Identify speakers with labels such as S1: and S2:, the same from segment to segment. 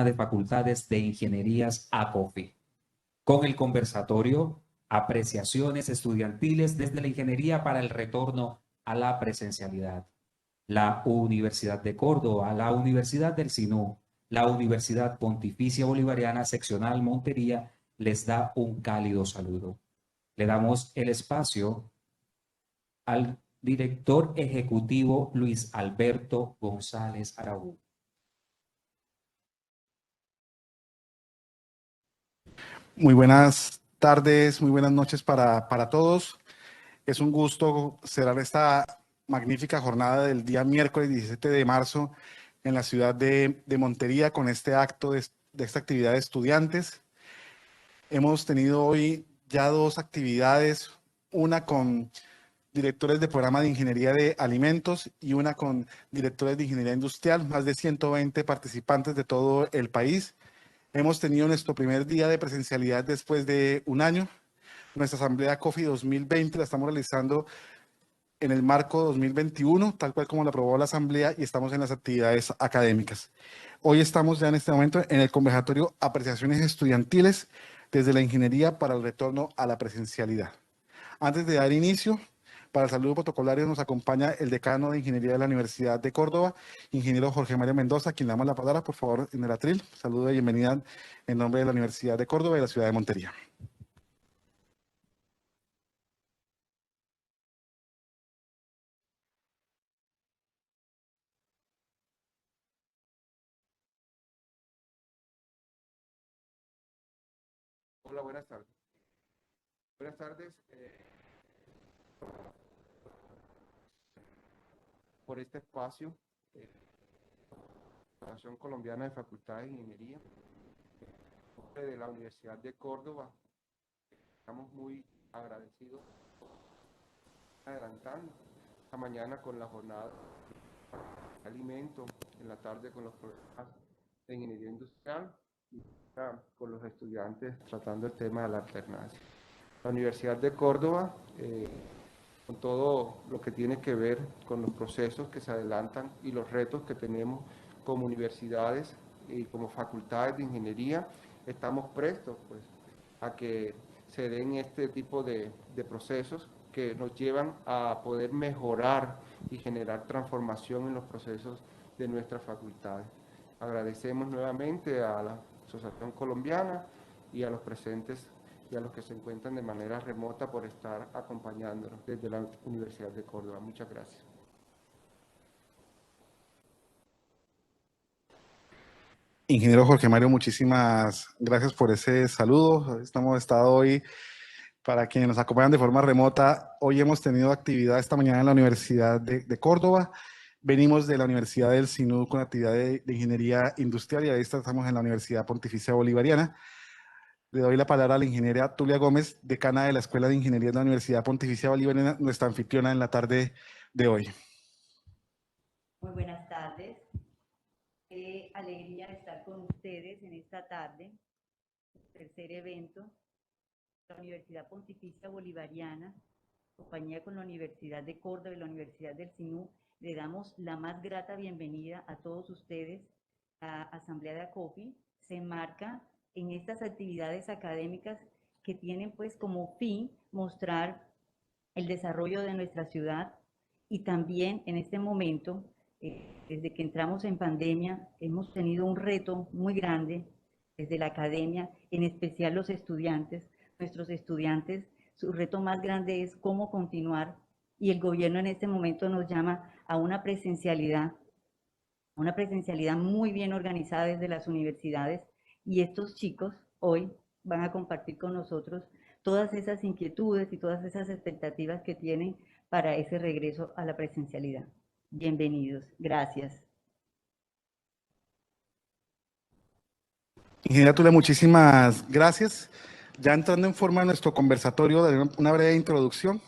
S1: de Facultades de Ingenierías ACOFI, con el conversatorio Apreciaciones estudiantiles desde la ingeniería para el retorno a la presencialidad. La Universidad de Córdoba, la Universidad del SINU, la Universidad Pontificia Bolivariana Seccional Montería les da un cálido saludo. Le damos el espacio al director ejecutivo Luis Alberto González Araújo.
S2: Muy buenas tardes, muy buenas noches para todos. Es un gusto cerrar esta magnífica jornada del día miércoles 17 de marzo en la ciudad de Montería con este acto de esta actividad de estudiantes. Hemos tenido hoy ya dos actividades, una con directores de programa de ingeniería de alimentos y una con directores de ingeniería industrial, más de 120 participantes de todo el país. Hemos tenido nuestro primer día de presencialidad después de un año. Nuestra asamblea COFI 2020 la estamos realizando en el marco 2021, tal cual como la aprobó la asamblea, y estamos en las actividades académicas. Hoy estamos ya en este momento en el conversatorio Apreciaciones Estudiantiles desde la ingeniería para el retorno a la presencialidad. Antes de dar inicio, para el saludo protocolario nos acompaña el decano de Ingeniería de la Universidad de Córdoba, ingeniero Jorge Mario Mendoza, a quien le damos la palabra, por favor, en el atril. Saludo y bienvenida en nombre de la Universidad de Córdoba y la ciudad de Montería.
S3: Hola, buenas tardes. Buenas tardes. Por este espacio, la Asociación Colombiana de Facultades de Ingeniería de la Universidad de Córdoba, estamos muy agradecidos adelantando esta mañana con la jornada de alimento, en la tarde con los programas de ingeniería industrial y con los estudiantes tratando el tema de la alternancia. La Universidad de Córdoba, con todo lo que tiene que ver con los procesos que se adelantan y los retos que tenemos como universidades y como facultades de ingeniería, estamos prestos pues, a que se den este tipo de procesos que nos llevan a poder mejorar y generar transformación en los procesos de nuestras facultades. Agradecemos nuevamente a la Asociación Colombiana y a los presentes y a los que se encuentran de manera remota por estar acompañándonos desde la Universidad de Córdoba. Muchas gracias.
S2: Ingeniero Jorge Mario, muchísimas gracias por ese saludo. Hemos estado hoy, para quienes nos acompañan de forma remota, hoy hemos tenido actividad esta mañana en la Universidad de Córdoba. Venimos de la Universidad del SINU con actividad de ingeniería industrial y ahí estamos en la Universidad Pontificia Bolivariana. Le doy la palabra a la ingeniera Tulia Gómez, decana de la Escuela de Ingeniería de la Universidad Pontificia Bolivariana, nuestra anfitriona en la tarde de hoy.
S4: Muy buenas tardes. Qué alegría estar con ustedes en esta tarde, tercer evento de la Universidad Pontificia Bolivariana, en compañía con la Universidad de Córdoba y la Universidad del SINU. Le damos la más grata bienvenida a todos ustedes a la Asamblea de ACOFI. Se enmarca en estas actividades académicas que tienen pues como fin mostrar el desarrollo de nuestra ciudad y también en este momento, desde que entramos en pandemia, hemos tenido un reto muy grande desde la academia, en especial los estudiantes. Nuestros estudiantes, su reto más grande es cómo continuar y el gobierno en este momento nos llama a una presencialidad muy bien organizada desde las universidades y estos chicos hoy van a compartir con nosotros todas esas inquietudes y todas esas expectativas que tienen para ese regreso a la presencialidad. Bienvenidos. Gracias.
S2: Ingeniera Tulia, muchísimas gracias. Ya entrando en forma de nuestro conversatorio, de una breve introducción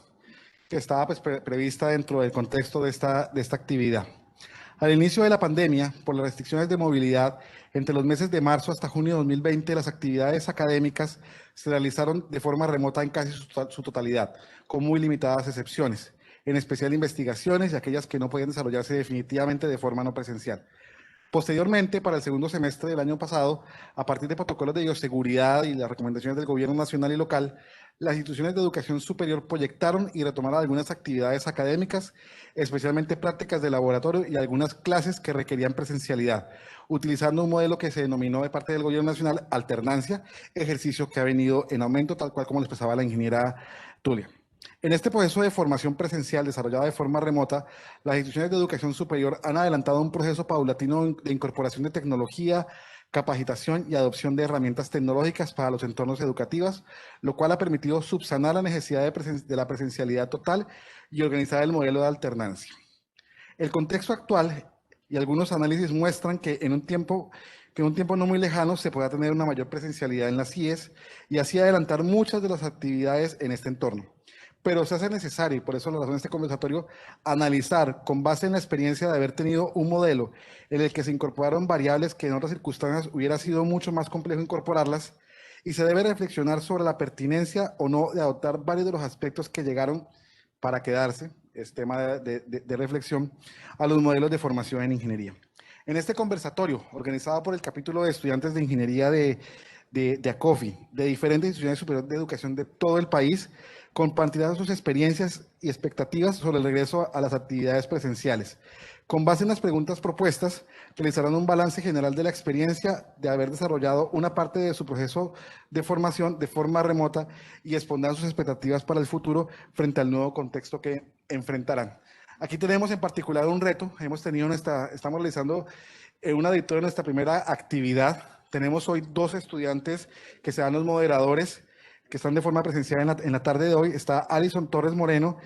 S2: que estaba pues, prevista dentro del contexto de esta actividad. Al inicio de la pandemia, por las restricciones de movilidad, entre los meses de marzo hasta junio de 2020, las actividades académicas se realizaron de forma remota en casi su totalidad, con muy limitadas excepciones, en especial investigaciones y aquellas que no podían desarrollarse definitivamente de forma no presencial. Posteriormente, para el segundo semestre del año pasado, a partir de protocolos de bioseguridad y las recomendaciones del gobierno nacional y local, las instituciones de educación superior proyectaron y retomaron algunas actividades académicas, especialmente prácticas de laboratorio y algunas clases que requerían presencialidad, utilizando un modelo que se denominó de parte del gobierno nacional alternancia, ejercicio que ha venido en aumento, tal cual como lo expresaba la ingeniera Tulia. En este proceso de formación presencial desarrollada de forma remota, las instituciones de educación superior han adelantado un proceso paulatino de incorporación de tecnología, capacitación y adopción de herramientas tecnológicas para los entornos educativos, lo cual ha permitido subsanar la necesidad de la presencialidad total y organizar el modelo de alternancia. El contexto actual y algunos análisis muestran que en un tiempo no muy lejano se podrá tener una mayor presencialidad en las IES y así adelantar muchas de las actividades en este entorno. Pero se hace necesario, y por eso la razón de este conversatorio, analizar con base en la experiencia de haber tenido un modelo en el que se incorporaron variables que en otras circunstancias hubiera sido mucho más complejo incorporarlas, y se debe reflexionar sobre la pertinencia o no de adoptar varios de los aspectos que llegaron para quedarse, es tema de reflexión, a los modelos de formación en ingeniería. En este conversatorio, organizado por el capítulo de estudiantes de ingeniería de ACOFI, de diferentes instituciones superiores de educación de todo el país, compartirán sus experiencias y expectativas sobre el regreso a las actividades presenciales. Con base en las preguntas propuestas, realizarán un balance general de la experiencia de haber desarrollado una parte de su proceso de formación de forma remota y expondrán sus expectativas para el futuro frente al nuevo contexto que enfrentarán. Aquí tenemos en particular un reto. Estamos realizando una auditoría de nuestra primera actividad. Tenemos hoy 2 estudiantes que serán los moderadores, que están de forma presencial en la tarde de hoy. Está Alison Torres Moreno,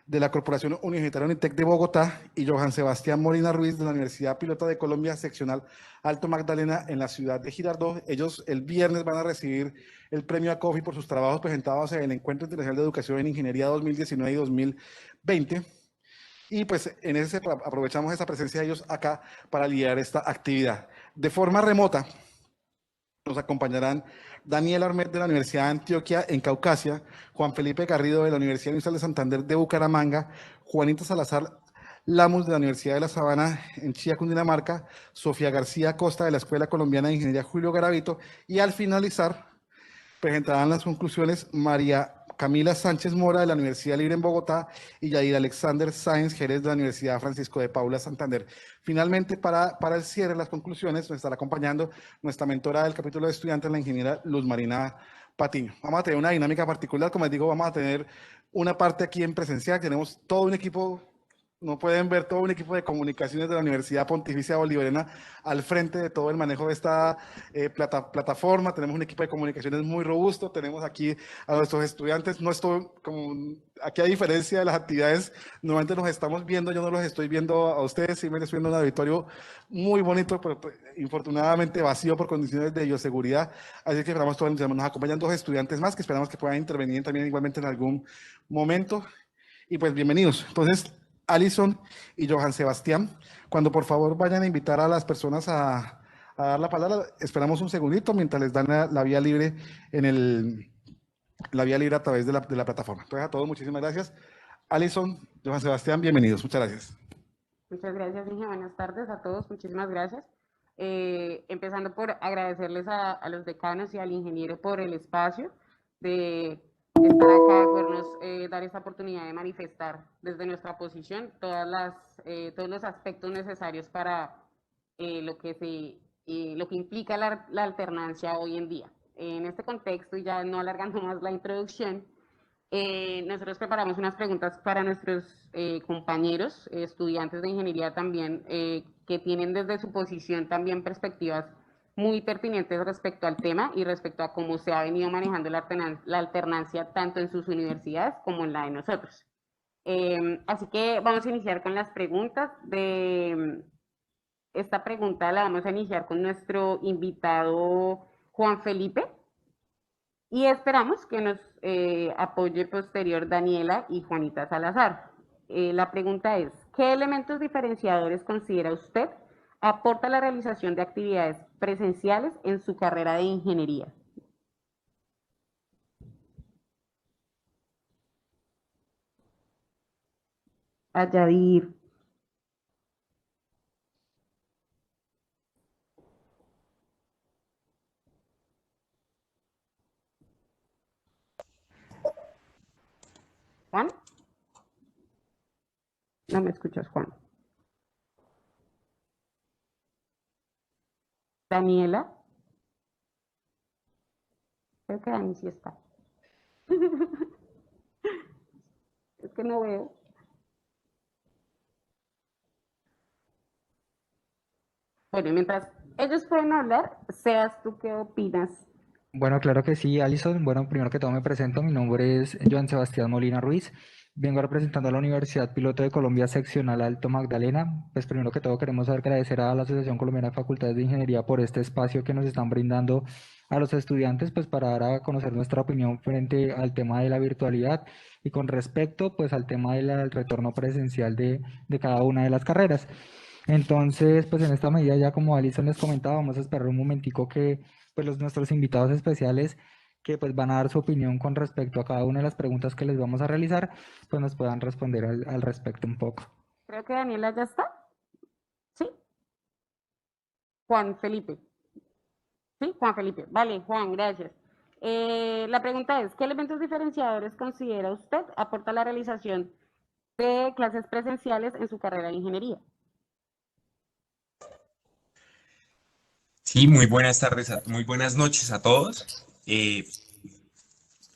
S2: de la Corporación Universitaria Unitec de Bogotá, y Johan Sebastián Molina Ruiz, de la Universidad Pilota de Colombia, seccional Alto Magdalena, en la ciudad de Girardot. Ellos el viernes van a recibir el premio ACOFI por sus trabajos presentados en el Encuentro Internacional de Educación en Ingeniería 2019 y 2020. Y pues aprovechamos esa presencia de ellos acá para liderar esta actividad. De forma remota, nos acompañarán Daniel Armet de la Universidad de Antioquia en Caucasia, Juan Felipe Garrido de la Universidad Industrial de Santander de Bucaramanga, Juanita Salazar Lamus de la Universidad de La Sabana en Chía, Cundinamarca, Sofía García Costa de la Escuela Colombiana de Ingeniería Julio Garavito, y al finalizar presentarán las conclusiones María Camila Sánchez Mora de la Universidad Libre en Bogotá y Yair Alexander Sáenz Jerez de la Universidad Francisco de Paula Santander. Finalmente, para el cierre de las conclusiones, nos estará acompañando nuestra mentora del capítulo de estudiantes, la ingeniera Luz Marina Patiño. Vamos a tener una dinámica particular, como les digo, vamos a tener una parte aquí en presencial, tenemos todo un equipo. No pueden ver todo un equipo de comunicaciones de la Universidad Pontificia Bolivariana al frente de todo el manejo de esta plataforma. Tenemos un equipo de comunicaciones muy robusto. Tenemos aquí a nuestros estudiantes. No estoy como aquí, a diferencia de las actividades, normalmente nos estamos viendo. Yo no los estoy viendo a ustedes. Sí me estoy viendo un auditorio muy bonito, pero infortunadamente vacío por condiciones de bioseguridad. Así que esperamos todos. Nos acompañan 2 estudiantes más que esperamos que puedan intervenir también igualmente en algún momento. Y pues bienvenidos. Entonces, Alison y Johan Sebastián, cuando por favor vayan a invitar a las personas a dar la palabra, esperamos un segundito mientras les dan la vía libre la vía libre a través de la plataforma. Entonces a todos muchísimas gracias. Alison, Johan Sebastián, bienvenidos. Muchas gracias.
S5: Muchas gracias, Inge. Buenas tardes a todos. Muchísimas gracias. Empezando por agradecerles a los decanos y al ingeniero por el espacio de estar acá, de podernos dar esta oportunidad de manifestar desde nuestra posición todos los aspectos necesarios para lo que implica la alternancia hoy en día. En este contexto, y ya no alargando más la introducción, nosotros preparamos unas preguntas para nuestros compañeros, estudiantes de ingeniería también, que tienen desde su posición también perspectivas muy pertinentes respecto al tema y respecto a cómo se ha venido manejando la alternancia tanto en sus universidades como en la de nosotros. Así que vamos a iniciar con las preguntas. Esta pregunta la vamos a iniciar con nuestro invitado Juan Felipe. Y esperamos que nos apoye posterior Daniela y Juanita Salazar. La pregunta es, ¿qué elementos diferenciadores considera usted aporta la realización de actividades presenciales en su carrera de ingeniería? Yadir. Juan. No me escuchas, Juan. Daniela. Creo que Dani sí está. Es que no veo. Bueno, mientras ellos pueden hablar, Sebas, ¿tú qué opinas?
S6: Bueno, claro que sí, Alison. Bueno, primero que todo me presento. Mi nombre es Joan Sebastián Molina Ruiz. Vengo representando a la Universidad Piloto de Colombia, seccional Alto Magdalena. Pues primero que todo queremos agradecer a la Asociación Colombiana de Facultades de Ingeniería por este espacio que nos están brindando a los estudiantes, pues para dar a conocer nuestra opinión frente al tema de la virtualidad y con respecto pues al tema del retorno presencial de cada una de las carreras. Entonces, pues en esta medida, ya como Alison les comentaba, vamos a esperar un momentico que pues nuestros invitados especiales que pues van a dar su opinión con respecto a cada una de las preguntas que les vamos a realizar, pues nos puedan responder al respecto un poco.
S5: Creo que Daniela ya está. ¿Sí? Juan Felipe. Sí, Juan Felipe. Vale, Juan, gracias. La pregunta es, ¿qué elementos diferenciadores considera usted aporta la realización de clases presenciales en su carrera de ingeniería?
S7: Sí, muy buenas tardes, muy buenas noches a todos.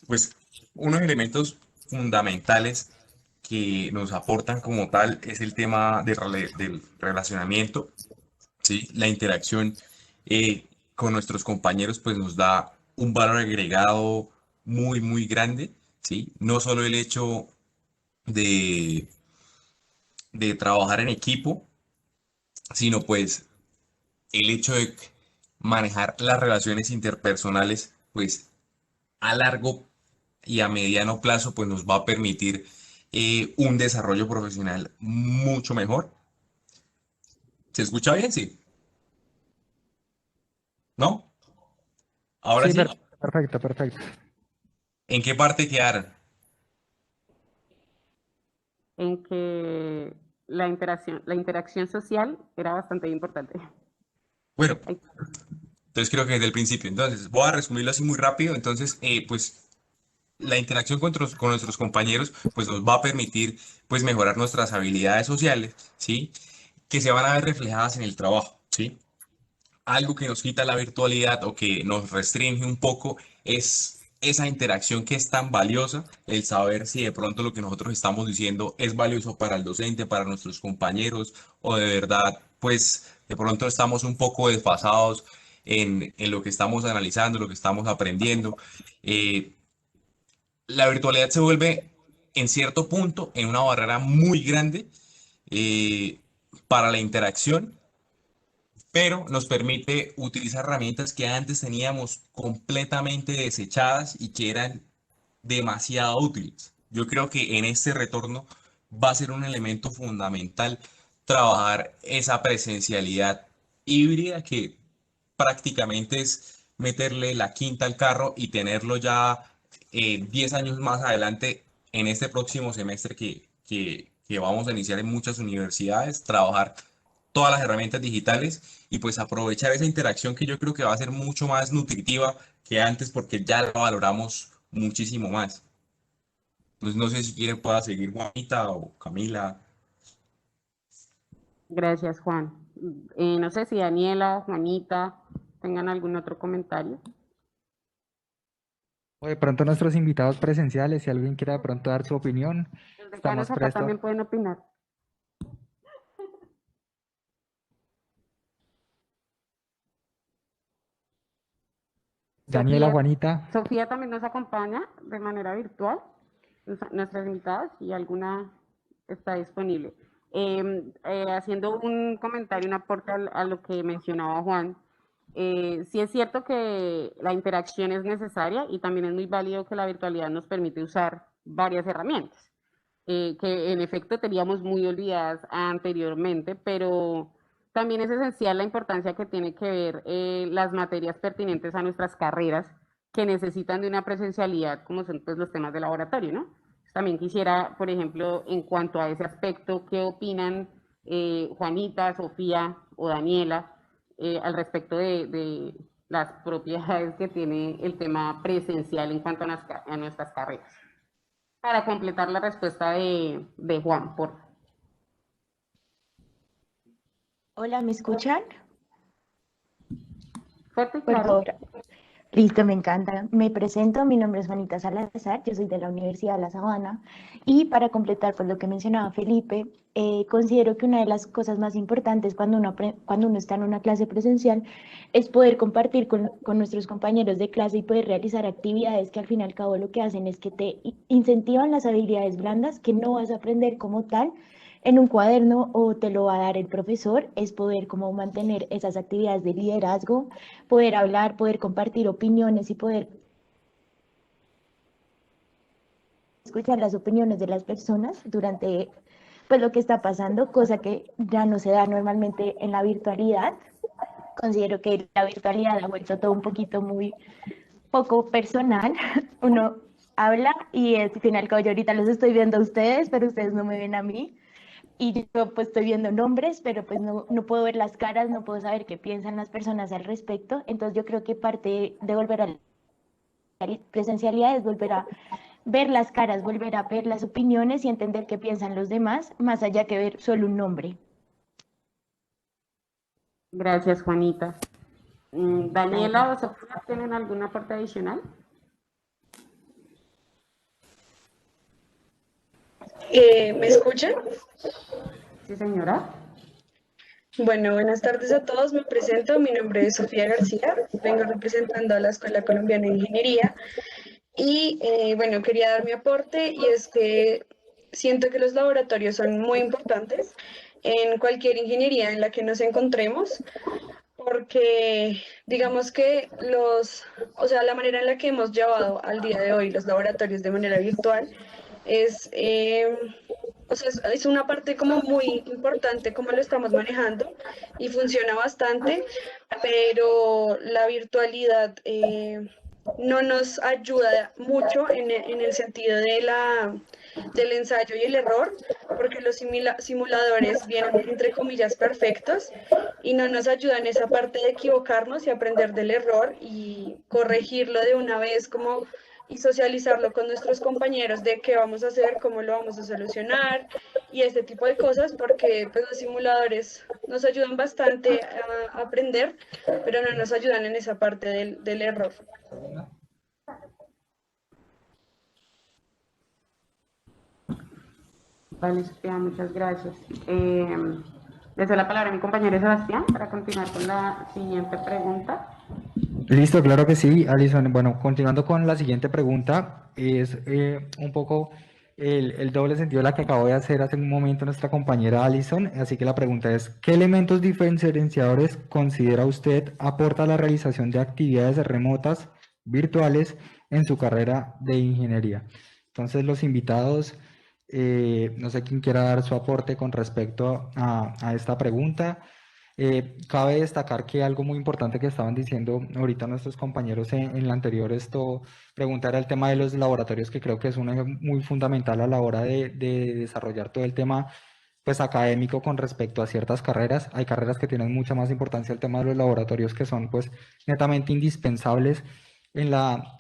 S7: Pues unos elementos fundamentales que nos aportan como tal es el tema del relacionamiento, ¿sí? La interacción con nuestros compañeros pues nos da un valor agregado muy, muy grande, ¿sí? No solo el hecho de, de trabajar en equipo, sino pues el hecho de manejar las relaciones interpersonales, pues a largo y a mediano plazo, pues nos va a permitir un desarrollo profesional mucho mejor. ¿Se escucha bien? Sí. ¿No? Ahora
S6: Sí,
S7: sí.
S6: perfecto, perfecto.
S7: ¿En qué parte quedaron?
S5: En que la interacción social era bastante importante.
S7: Bueno,
S5: Ay,
S7: entonces creo que desde el principio. Entonces, voy a resumirlo así muy rápido. Entonces, pues la interacción con nuestros compañeros, pues nos va a permitir, pues mejorar nuestras habilidades sociales, ¿sí? Que se van a ver reflejadas en el trabajo, ¿sí? Algo que nos quita la virtualidad o que nos restringe un poco es esa interacción que es tan valiosa, el saber si de pronto lo que nosotros estamos diciendo es valioso para el docente, para nuestros compañeros, o de verdad, pues de pronto estamos un poco desfasados en lo que estamos analizando, lo que estamos aprendiendo. Eh, la virtualidad se vuelve en cierto punto en una barrera muy grande eh, para la interacción, pero nos permite utilizar herramientas que antes teníamos completamente desechadas y que eran demasiado útiles. Yo creo que en este retorno va a ser un elemento fundamental trabajar esa presencialidad híbrida que prácticamente es meterle la quinta al carro y tenerlo ya 10 años más adelante en este próximo semestre que vamos a iniciar en muchas universidades, trabajar todas las herramientas digitales y pues aprovechar esa interacción que yo creo que va a ser mucho más nutritiva que antes porque ya la valoramos muchísimo más. Entonces no sé si quieren pueda seguir Juanita o Camila.
S5: gracias, Juan. No sé si Daniela, Juanita, tengan algún otro comentario.
S6: O de pronto nuestros invitados presenciales, si alguien quiere de pronto dar su opinión,
S5: Los
S6: estamos
S5: decanos acá
S6: prestos.
S5: también pueden opinar.
S6: Daniela, Juanita.
S5: Sofía también nos acompaña de manera virtual, nuestras invitadas, y alguna está disponible. Haciendo un comentario, un aporte a lo que mencionaba Juan, sí es cierto que la interacción es necesaria y también es muy válido que la virtualidad nos permite usar varias herramientas, que en efecto teníamos muy olvidadas anteriormente, pero también es esencial la importancia que tiene que ver las materias pertinentes a nuestras carreras que necesitan de una presencialidad, como son pues, los temas de laboratorio, ¿no? También quisiera, por ejemplo, en cuanto a ese aspecto, ¿qué opinan Juanita, Sofía o Daniela al respecto de las propiedades que tiene el tema presencial en cuanto a nuestras carreras? Para completar la respuesta de Juan, por favor.
S8: Hola, ¿me escuchan?
S5: Fuerte y
S8: Por
S5: claro.
S8: favor. Listo, me encanta. Me presento, mi nombre es Juanita Salazar, yo soy de la Universidad de La Sabana y para completar pues, lo que mencionaba Felipe, considero que una de las cosas más importantes cuando uno está en una clase presencial es poder compartir con nuestros compañeros de clase y poder realizar actividades que al fin y al cabo lo que hacen es que te incentivan las habilidades blandas que no vas a aprender como tal en un cuaderno o te lo va a dar el profesor, es poder como mantener esas actividades de liderazgo, poder hablar, poder compartir opiniones y poder escuchar las opiniones de las personas durante pues lo que está pasando, cosa que ya no se da normalmente en la virtualidad. Considero que la virtualidad ha vuelto todo un poquito muy poco personal. Uno habla y al final, como yo ahorita los estoy viendo a ustedes, pero ustedes no me ven a mí. Y yo pues estoy viendo nombres, pero pues no puedo ver las caras, no puedo saber qué piensan las personas al respecto. Entonces yo creo que parte de volver a la presencialidad es volver a ver las caras, volver a ver las opiniones y entender qué piensan los demás, más allá que ver solo un nombre.
S5: Gracias, Juanita. Daniela o Sofía, ¿tienen alguna aporte adicional?
S9: ¿Me escuchan?
S5: Sí, señora.
S9: Bueno, buenas tardes a todos. Me presento. Mi nombre es Sofía García. Vengo representando a la Escuela Colombiana de Ingeniería. Y bueno, quería dar mi aporte y es que siento que los laboratorios son muy importantes en cualquier ingeniería en la que nos encontremos, porque digamos que o sea, la manera en la que hemos llevado al día de hoy los laboratorios de manera virtual es, o sea, es una parte como muy importante como lo estamos manejando y funciona bastante, pero la virtualidad no nos ayuda mucho en el sentido del ensayo y el error, porque los simuladores vienen entre comillas perfectos y no nos ayudan en esa parte de equivocarnos y aprender del error y corregirlo de una vez como y socializarlo con nuestros compañeros de qué vamos a hacer, cómo lo vamos a solucionar y este tipo de cosas, porque pues, los simuladores nos ayudan bastante a aprender, pero no nos ayudan en esa parte del error.
S5: Vale, Sofía, muchas gracias. Le doy la palabra a mi compañero Sebastián para continuar con la siguiente pregunta.
S6: Listo, claro que sí, Alison. Bueno, continuando con la siguiente pregunta, es un poco el doble sentido de la que acabo de hacer hace un momento nuestra compañera Alison. Así que la pregunta es, ¿qué elementos diferenciadores considera usted aporta la realización de actividades remotas virtuales en su carrera de ingeniería? Entonces, los invitados, no sé quién quiera dar su aporte con respecto a esta pregunta. Cabe destacar que algo muy importante que estaban diciendo ahorita nuestros compañeros en la anterior pregunta era el tema de los laboratorios, que creo que es un eje muy fundamental a la hora de desarrollar todo el tema pues académico con respecto a ciertas carreras. Hay carreras que tienen mucha más importancia el tema de los laboratorios, que son pues netamente indispensables en la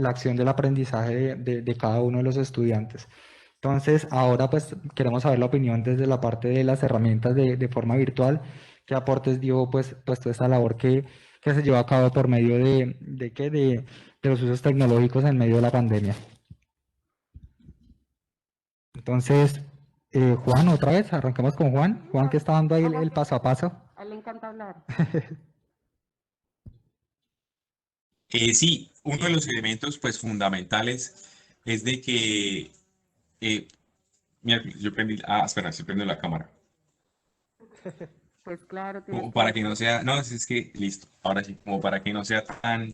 S6: acción del aprendizaje de cada uno de los estudiantes. Entonces, ahora pues queremos saber la opinión desde la parte de las herramientas de forma virtual. ¿Qué aportes dio pues toda esta labor que se llevó a cabo por medio de los usos tecnológicos en medio de la pandemia? Entonces, Juan, otra vez, arrancamos con Juan. Juan, que está dando ahí el paso a paso.
S5: A él le encanta hablar.
S7: Sí, uno de los elementos pues fundamentales es de que, mira, yo prendí, espera, estoy prendiendo la cámara.
S5: Pues claro, tienes
S7: Como
S5: que
S7: para que no sea, no, es que, listo, ahora sí, como para que no sea tan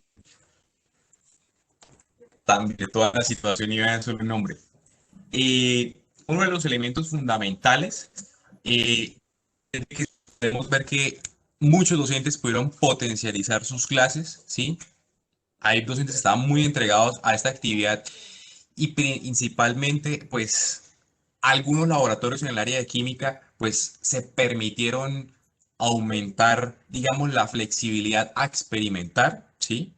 S7: de toda la situación y vean solo el nombre. Uno de los elementos fundamentales es que podemos ver que muchos docentes pudieron potencializar sus clases, ¿sí? Hay docentes que estaban muy entregados a esta actividad y principalmente, pues, algunos laboratorios en el área de química, pues, se permitieron aumentar, digamos, la flexibilidad a experimentar, ¿sí?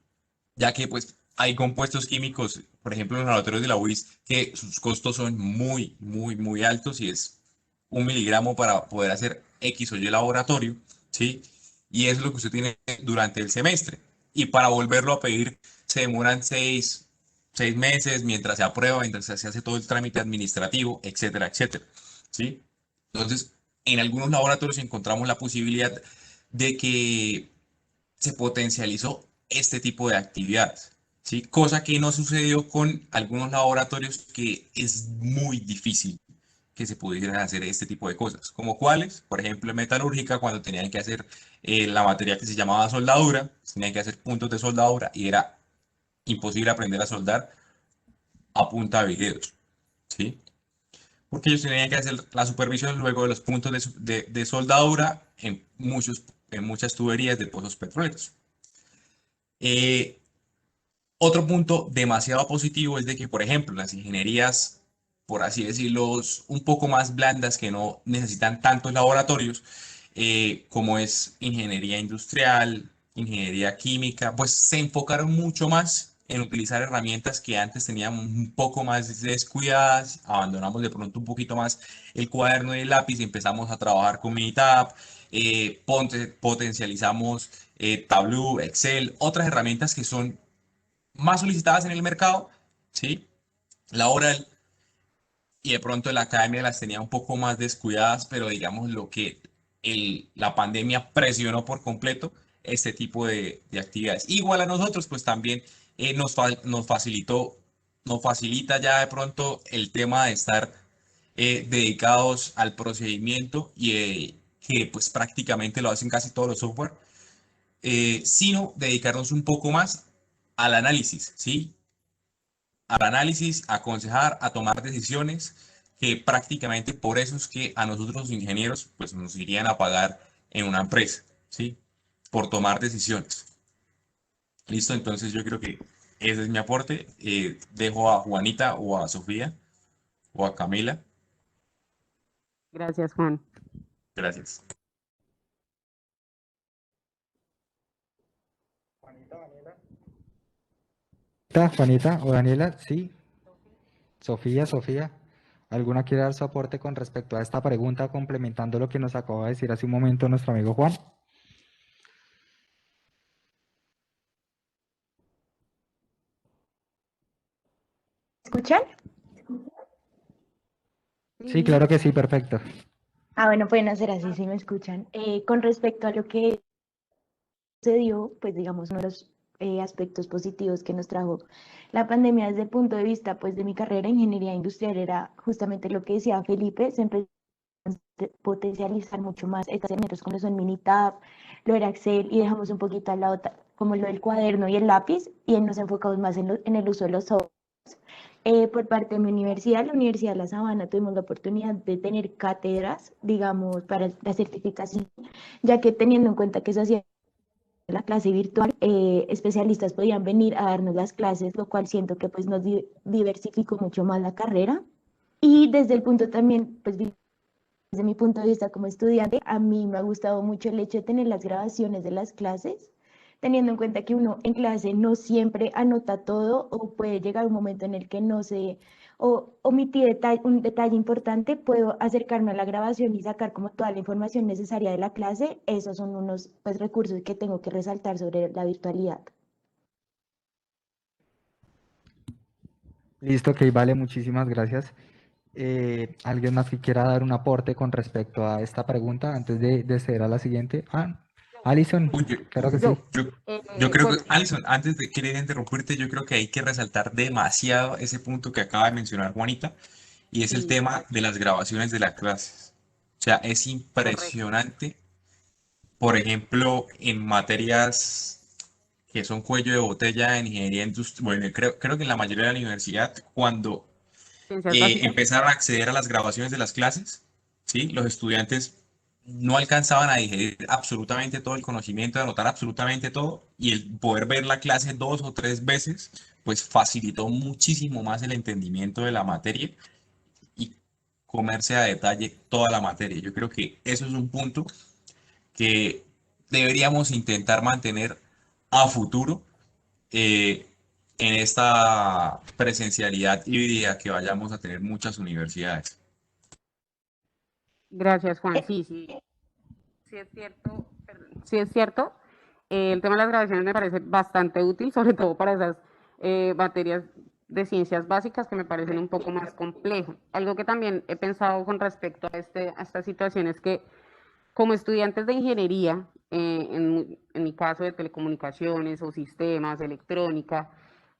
S7: Ya que, pues, hay compuestos químicos, por ejemplo, en los laboratorios de la UIS, que sus costos son muy, muy, muy altos y es 1 miligramo para poder hacer X o Y laboratorio, ¿sí? Y eso es lo que usted tiene durante el semestre. Y para volverlo a pedir se demoran 6 meses mientras se aprueba, mientras se hace todo el trámite administrativo, etcétera, etcétera, ¿sí? Entonces, en algunos laboratorios encontramos la posibilidad de que se potencializó este tipo de actividades, ¿sí? Cosa que no sucedió con algunos laboratorios que es muy difícil que se pudieran hacer este tipo de cosas, como cuáles, por ejemplo, en metalúrgica, cuando tenían que hacer la materia que se llamaba soldadura, tenían que hacer puntos de soldadura y era imposible aprender a soldar a punta de videos, ¿sí? Porque ellos tenían que hacer la supervisión luego de los puntos de soldadura en muchas tuberías de pozos petroleros. Eh, Otro punto demasiado positivo es de que, por ejemplo, las ingenierías, por así decirlo, un poco más blandas que no necesitan tantos laboratorios, como es ingeniería industrial, ingeniería química, pues se enfocaron mucho más en utilizar herramientas que antes teníamos un poco más descuidadas, abandonamos de pronto un poquito más el cuaderno y el lápiz y empezamos a trabajar con Minitab, potencializamos Tableau, Excel, otras herramientas que son más solicitadas en el mercado, ¿sí? Laboral, y de pronto la academia las tenía un poco más descuidadas, pero digamos lo que la pandemia presionó por completo este tipo de actividades. Igual a nosotros, pues también nos facilita ya de pronto el tema de estar dedicados al procedimiento y que pues prácticamente lo hacen casi todos los software, sino dedicarnos un poco más al análisis, ¿sí? Al análisis, a aconsejar, a tomar decisiones, que prácticamente por eso es que a nosotros los ingenieros pues nos irían a pagar en una empresa, ¿sí? Por tomar decisiones. Listo, entonces yo creo que ese es mi aporte. Dejo a Juanita o a Sofía o a Camila.
S5: Gracias, Juan.
S7: Gracias.
S6: Juanita o Daniela, sí. Sofía, ¿alguna quiere dar su aporte con respecto a esta pregunta, complementando lo que nos acaba de decir hace un momento nuestro amigo Juan?
S8: ¿Escuchan?
S6: Sí, claro que sí, perfecto.
S8: Bueno, pueden hacer así si me escuchan. Con respecto a lo que sucedió, pues digamos, uno de los aspectos positivos que nos trajo la pandemia desde el punto de vista pues de mi carrera en ingeniería industrial era justamente lo que decía Felipe, se empezó a potencializar mucho más estas herramientas como son Minitab, lo era Excel y dejamos un poquito al lado como lo del cuaderno y el lápiz y nos enfocamos más en el uso de los software. Por parte de mi universidad, la Universidad de La Sabana, tuvimos la oportunidad de tener cátedras, digamos, para la certificación, ya que teniendo en cuenta que se hacía la clase virtual, especialistas podían venir a darnos las clases, lo cual siento que pues nos diversificó mucho más la carrera. Y desde el punto también, pues desde mi punto de vista como estudiante, a mí me ha gustado mucho el hecho de tener las grabaciones de las clases, teniendo en cuenta que uno en clase no siempre anota todo o puede llegar un momento en el que no se o omití un detalle importante, puedo acercarme a la grabación y sacar como toda la información necesaria de la clase. Esos son unos pues, recursos que tengo que resaltar sobre la virtualidad.
S6: Listo, ok, vale, muchísimas gracias. ¿Alguien más que quiera dar un aporte con respecto a esta pregunta antes de ceder a la siguiente? Alison, claro que sí.
S7: Yo creo que, Alison, antes de querer interrumpirte, yo creo que hay que resaltar demasiado ese punto que acaba de mencionar Juanita, y es el tema de las grabaciones de las clases. O sea, es impresionante, por ejemplo, en materias que son cuello de botella en ingeniería industrial, bueno, creo que en la mayoría de la universidad, cuando empezaron a acceder a las grabaciones de las clases, ¿sí? Los estudiantes no alcanzaban a digerir absolutamente todo el conocimiento, a anotar absolutamente todo, y el poder ver la clase 2 o 3 veces, pues facilitó muchísimo más el entendimiento de la materia y comerse a detalle toda la materia. Yo creo que eso es un punto que deberíamos intentar mantener a futuro, eh, en esta presencialidad híbrida que vayamos a tener muchas universidades.
S5: Gracias, Juan. Sí es cierto, perdón, sí es cierto. El tema de las grabaciones me parece bastante útil, sobre todo para esas materias de ciencias básicas que me parecen un poco más complejo. Algo que también he pensado con respecto a esta situación es que como estudiantes de ingeniería, en mi caso de telecomunicaciones o sistemas, electrónica,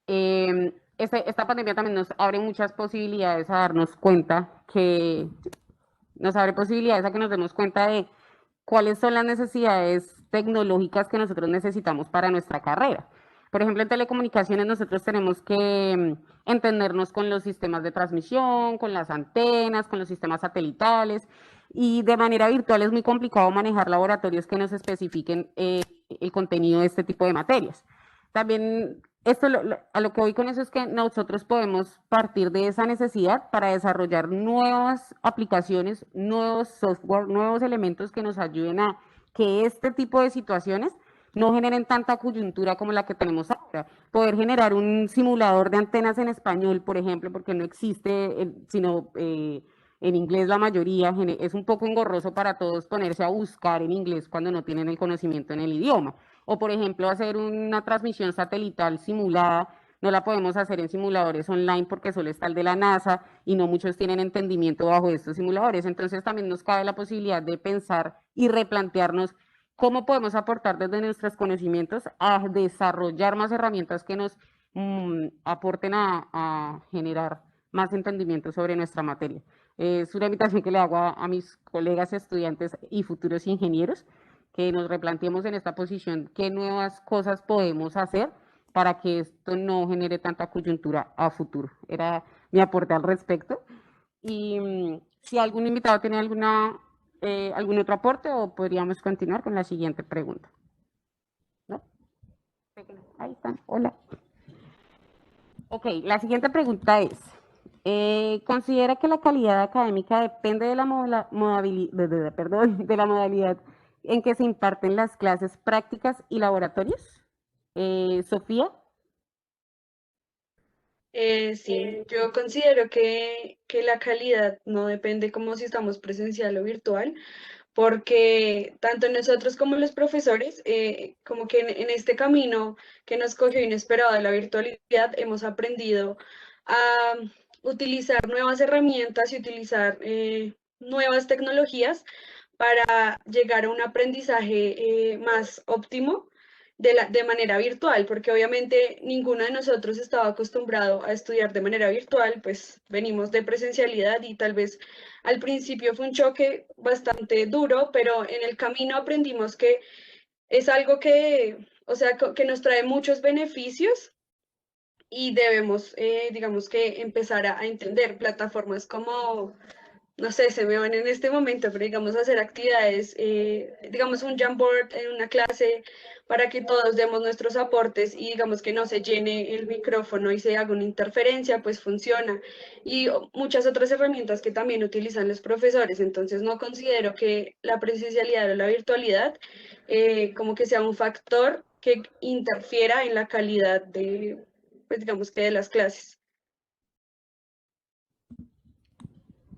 S5: esta pandemia también nos abre muchas posibilidades a darnos cuenta que nos abre posibilidades a que nos demos cuenta de cuáles son las necesidades tecnológicas que nosotros necesitamos para nuestra carrera. Por ejemplo, en telecomunicaciones nosotros tenemos que entendernos con los sistemas de transmisión, con las antenas, con los sistemas satelitales, y de manera virtual es muy complicado manejar laboratorios que nos especifiquen el contenido de este tipo de materias. También a lo que voy con eso es que nosotros podemos partir de esa necesidad para desarrollar nuevas aplicaciones, nuevos software, nuevos elementos que nos ayuden a que este tipo de situaciones no generen tanta coyuntura como la que tenemos ahora. Poder generar un simulador de antenas en español, por ejemplo, porque no existe, sino en inglés la mayoría, es un poco engorroso para todos ponerse a buscar en inglés cuando no tienen el conocimiento en el idioma. O, por ejemplo, hacer una transmisión satelital simulada, no la podemos hacer en simuladores online porque solo está el de la NASA y no muchos tienen entendimiento bajo estos simuladores. Entonces también nos cabe la posibilidad de pensar y replantearnos cómo podemos aportar desde nuestros conocimientos a desarrollar más herramientas que nos aporten a generar más entendimiento sobre nuestra materia. Es una invitación que le hago a mis colegas estudiantes y futuros ingenieros, que nos replanteemos en esta posición qué nuevas cosas podemos hacer para que esto no genere tanta coyuntura a futuro. Era mi aporte al respecto. Y si algún invitado tiene algún otro aporte, o podríamos continuar con la siguiente pregunta. ¿No? Ahí están, hola. Ok, la siguiente pregunta es, ¿considera que la calidad académica depende de la modalidad en que se imparten las clases prácticas y laboratorios? Sofía.
S9: Sí, yo considero que la calidad no depende como si estamos presencial o virtual, porque tanto nosotros como los profesores, como que en este camino que nos cogió inesperado de la virtualidad, hemos aprendido a utilizar nuevas herramientas y utilizar nuevas tecnologías para llegar a un aprendizaje más óptimo de manera virtual, porque obviamente ninguno de nosotros estaba acostumbrado a estudiar de manera virtual, pues venimos de presencialidad y tal vez al principio fue un choque bastante duro, pero en el camino aprendimos que es algo que, o sea, que nos trae muchos beneficios y debemos, digamos que empezar a entender plataformas como, no sé, se me van en este momento, pero digamos hacer actividades, digamos un Jamboard en una clase para que todos demos nuestros aportes y digamos que no se llene el micrófono y se haga una interferencia, pues funciona. Y muchas otras herramientas que también utilizan los profesores. Entonces no considero que la presencialidad o la virtualidad como que sea un factor que interfiera en la calidad de, pues digamos que de las clases.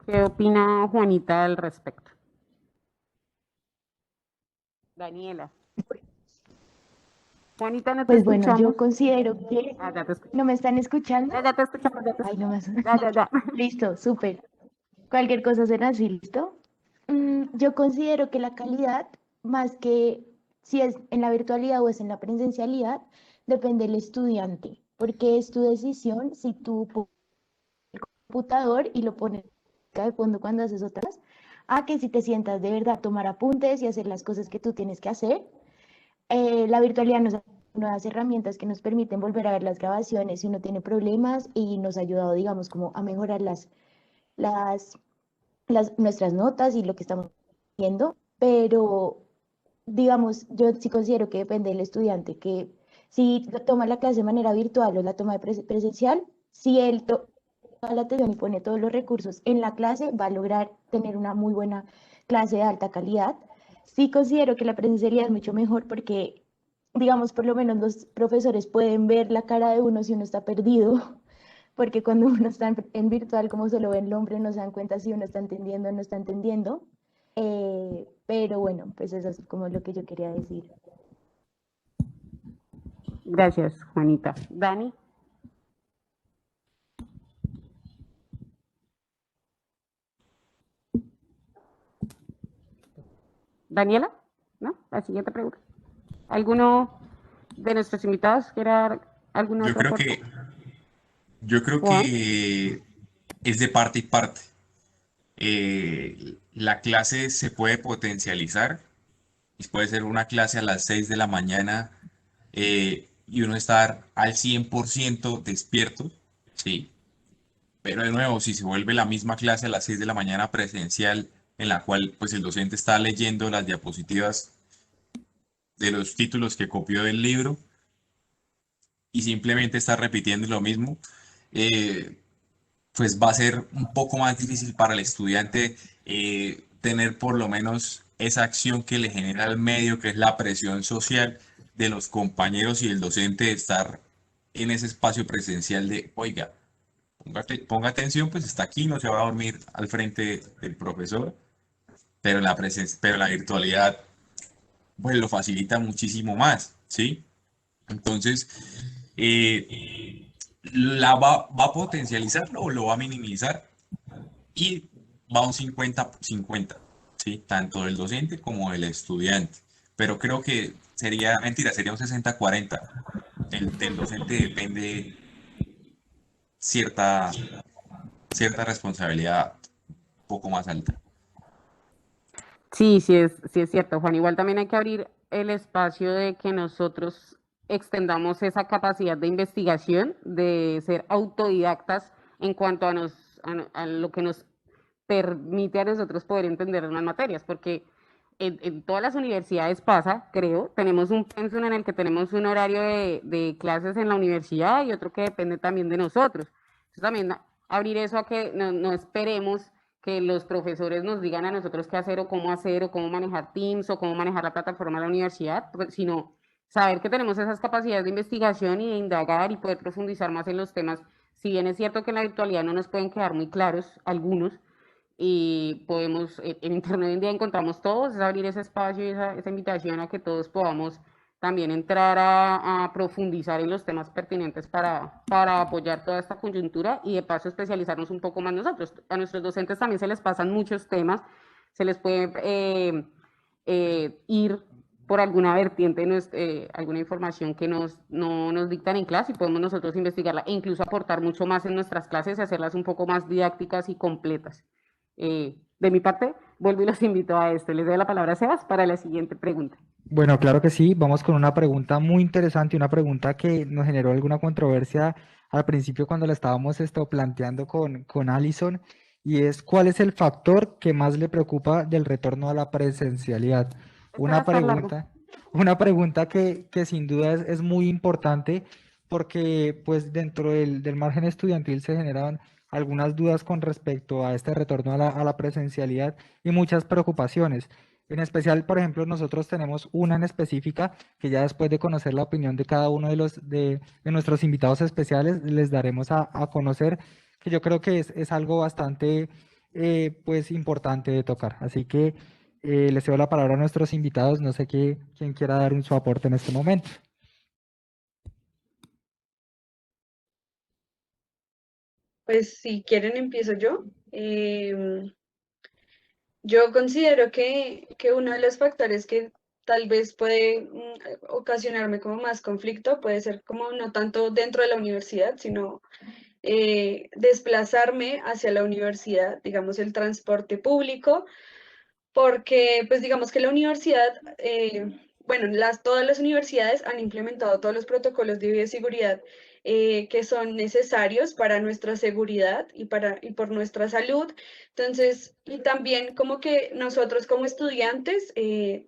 S5: ¿Qué opina Juanita al respecto? Daniela. Juanita, no te
S8: Pues bueno,
S5: escuchamos.
S8: yo considero que...
S5: Ya te escucho.
S8: ¿No me están escuchando?
S5: Ya te escuchamos, ya te
S8: Ay, no más.
S5: Ya.
S8: Listo, súper. Cualquier cosa será así, ¿listo? Yo considero que la calidad, más que si es en la virtualidad o es en la presencialidad, depende del estudiante, porque es tu decisión si tú pones el computador y lo pones de fondo cuando haces otras, a que si te sientas de verdad a tomar apuntes y hacer las cosas que tú tienes que hacer. La virtualidad nos da nuevas herramientas que nos permiten volver a ver las grabaciones si uno tiene problemas y nos ha ayudado, digamos, como a mejorar nuestras notas y lo que estamos haciendo, pero digamos, yo sí considero que depende del estudiante, que si toma la clase de manera virtual o la toma de presencial, si él toma la atención y pone todos los recursos en la clase, va a lograr tener una muy buena clase de alta calidad. Sí considero que la presencialidad es mucho mejor porque digamos, por lo menos los profesores pueden ver la cara de uno si uno está perdido, porque cuando uno está en virtual, como solo ve el nombre, no se dan cuenta si uno está entendiendo o no está entendiendo. Pero bueno, pues eso es como lo que yo quería decir.
S5: Gracias, Juanita. Dani. Daniela, ¿no? La siguiente pregunta. ¿Alguno de nuestros invitados quiere dar alguna
S7: Yo
S5: otra
S7: creo
S5: aporte?
S7: yo creo
S5: Juan.
S7: que es de parte y parte. La clase se puede potencializar y puede ser una clase a las 6 de la mañana y uno estar al 100% despierto, ¿sí? Pero de nuevo, si se vuelve la misma clase a las 6 de la mañana presencial, en la cual pues el docente está leyendo las diapositivas de los títulos que copió del libro y simplemente está repitiendo lo mismo, eh, pues va a ser un poco más difícil para el estudiante tener por lo menos esa acción que le genera al medio, que es la presión social de los compañeros y el docente de estar en ese espacio presencial de, oiga, ponga atención, pues está aquí, no se va a dormir al frente del profesor, pero pero la virtualidad pues lo facilita muchísimo más, ¿sí? Entonces, va a potencializarlo o lo va a minimizar y va a un 50-50, ¿sí? Tanto el docente como el estudiante. Pero creo que sería, mentira, sería un 60-40. Del docente depende cierta, cierta responsabilidad un poco más alta.
S5: Sí, sí es cierto, Juan. Igual también hay que abrir el espacio de que nosotros extendamos esa capacidad de investigación, de ser autodidactas en cuanto a lo que nos permite a nosotros poder entender unas materias, porque en todas las universidades pasa, creo, tenemos un pensum en el que tenemos un horario de clases en la universidad y otro que depende también de nosotros. Entonces también abrir eso a que no esperemos que los profesores nos digan a nosotros qué hacer o cómo manejar Teams o cómo manejar la plataforma de la universidad, sino saber que tenemos esas capacidades de investigación y de indagar y poder profundizar más en los temas. Si bien es cierto que en la virtualidad no nos pueden quedar muy claros algunos, y podemos, en Internet hoy en día encontramos todos, es abrir ese espacio y esa invitación a que todos podamos también entrar a profundizar en los temas pertinentes para apoyar toda esta coyuntura y de paso especializarnos un poco más nosotros. A nuestros docentes también se les pasan muchos temas, se les puede ir por alguna vertiente, alguna información que no nos dictan en clase y podemos nosotros investigarla e incluso aportar mucho más en nuestras clases y hacerlas un poco más didácticas y completas. De mi parte, vuelvo y los invito a esto. Les doy la palabra a Sebas para la siguiente pregunta.
S6: Bueno, claro que sí. Vamos con una pregunta muy interesante, una pregunta que nos generó alguna controversia al principio cuando la estábamos planteando con Alison, y es ¿cuál es el factor que más le preocupa del retorno a la presencialidad?
S5: Este va a estar largo.
S6: Una pregunta que sin duda es muy importante porque pues dentro del margen estudiantil se generan algunas dudas con respecto a este retorno a la presencialidad y muchas preocupaciones. En especial, por ejemplo, nosotros tenemos una en específica que ya después de conocer la opinión de cada uno de nuestros invitados especiales, les daremos a conocer, que yo creo que es algo bastante pues importante de tocar. Así que les cedo la palabra a nuestros invitados. No sé quién quiera dar su aporte en este momento.
S9: Pues si quieren empiezo yo. Yo considero que uno de los factores que tal vez puede ocasionarme como más conflicto puede ser como no tanto dentro de la universidad, sino desplazarme hacia la universidad, digamos el transporte público, porque pues digamos que la universidad, bueno, todas las universidades han implementado todos los protocolos de bioseguridad que son necesarios para nuestra seguridad y por nuestra salud. Entonces, y también como que nosotros como estudiantes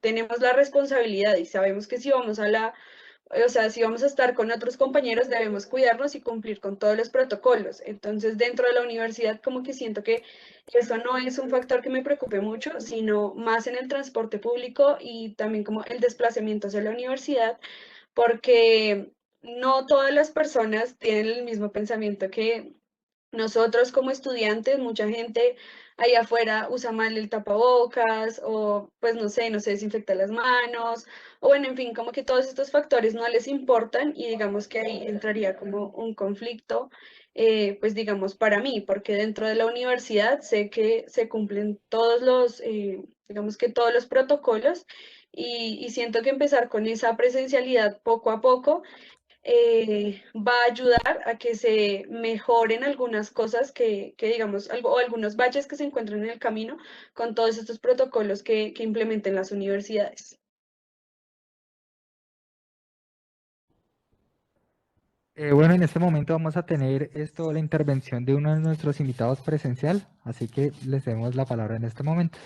S9: tenemos la responsabilidad y sabemos que si vamos o sea, si vamos a estar con otros compañeros, debemos cuidarnos y cumplir con todos los protocolos. Entonces, dentro de la universidad, como que siento que eso no es un factor que me preocupe mucho, sino más en el transporte público y también como el desplazamiento hacia la universidad, porque no todas las personas tienen el mismo pensamiento que nosotros como estudiantes. Mucha gente allá afuera usa mal el tapabocas o pues no sé, no se desinfecta las manos o bueno, en fin, como que todos estos factores no les importan y digamos que ahí entraría como un conflicto, pues digamos para mí, porque dentro de la universidad sé que se cumplen todos los, digamos que todos los protocolos y siento que empezar con esa presencialidad poco a poco va a ayudar a que se mejoren algunas cosas que digamos, o algunos baches que se encuentran en el camino con todos estos protocolos que implementen las universidades.
S6: Bueno, en este momento vamos a tener la intervención de uno de nuestros invitados presencial, así que les demos la palabra en este momento.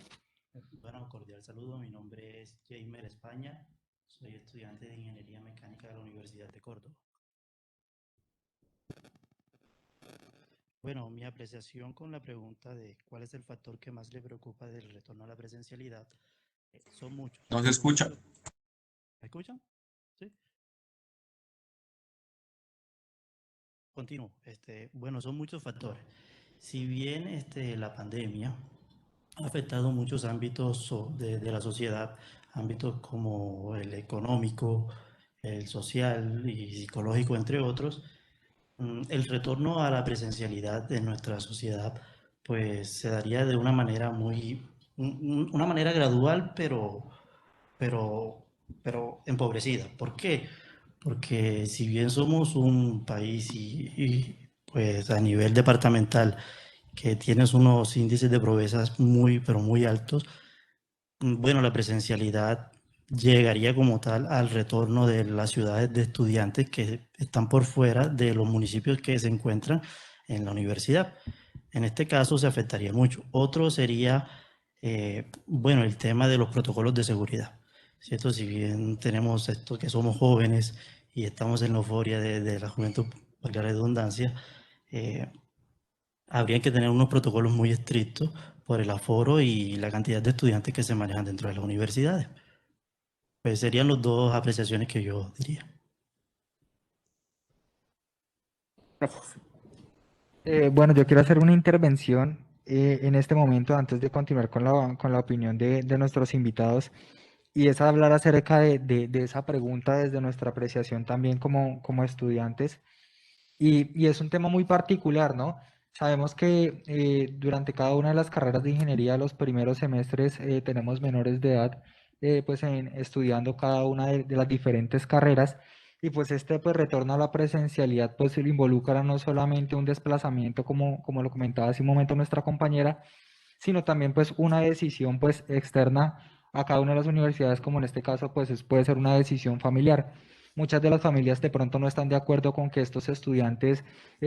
S10: Bueno, cordial saludo, mi nombre es Jamer España, soy estudiante de Ingeniería Mecánica de la Universidad de Córdoba. Bueno, mi apreciación con la pregunta de cuál es el factor que más le preocupa del retorno a la presencialidad, son muchos.
S7: No se escucha.
S10: ¿Me escuchan? Sí. Continúo. Bueno, son muchos factores. Si bien la pandemia ha afectado muchos ámbitos de la sociedad, ámbitos como el económico, el social y psicológico, entre otros, el retorno a la presencialidad de nuestra sociedad pues se daría de una manera una manera gradual, pero empobrecida. ¿Por qué? Porque si bien somos un país pues a nivel departamental que tienes unos índices de pobreza pero muy altos, bueno, la presencialidad llegaría como tal al retorno de las ciudades de estudiantes que están por fuera de los municipios que se encuentran en la universidad. En este caso se afectaría mucho. Otro sería, bueno, el tema de los protocolos de seguridad, ¿cierto? Si bien tenemos esto que somos jóvenes y estamos en la euforia de la juventud, por la redundancia, habría que tener unos protocolos muy estrictos por el aforo y la cantidad de estudiantes que se manejan dentro de las universidades. Pues serían las dos apreciaciones que yo diría.
S5: Gracias.
S6: Bueno, yo quiero hacer una intervención en este momento antes de continuar con la opinión de nuestros invitados y es hablar acerca de esa pregunta desde nuestra apreciación también como estudiantes y es un tema muy particular, ¿no? Sabemos que durante cada una de las carreras de ingeniería, los primeros semestres tenemos menores de edad pues estudiando cada una de las diferentes carreras y pues pues retorno a la presencialidad pues involucra no solamente un desplazamiento como lo comentaba hace un momento nuestra compañera, sino también pues una decisión pues externa a cada una de las universidades, como en este caso pues puede ser una decisión familiar. Muchas de las familias de pronto no están de acuerdo con que estos estudiantes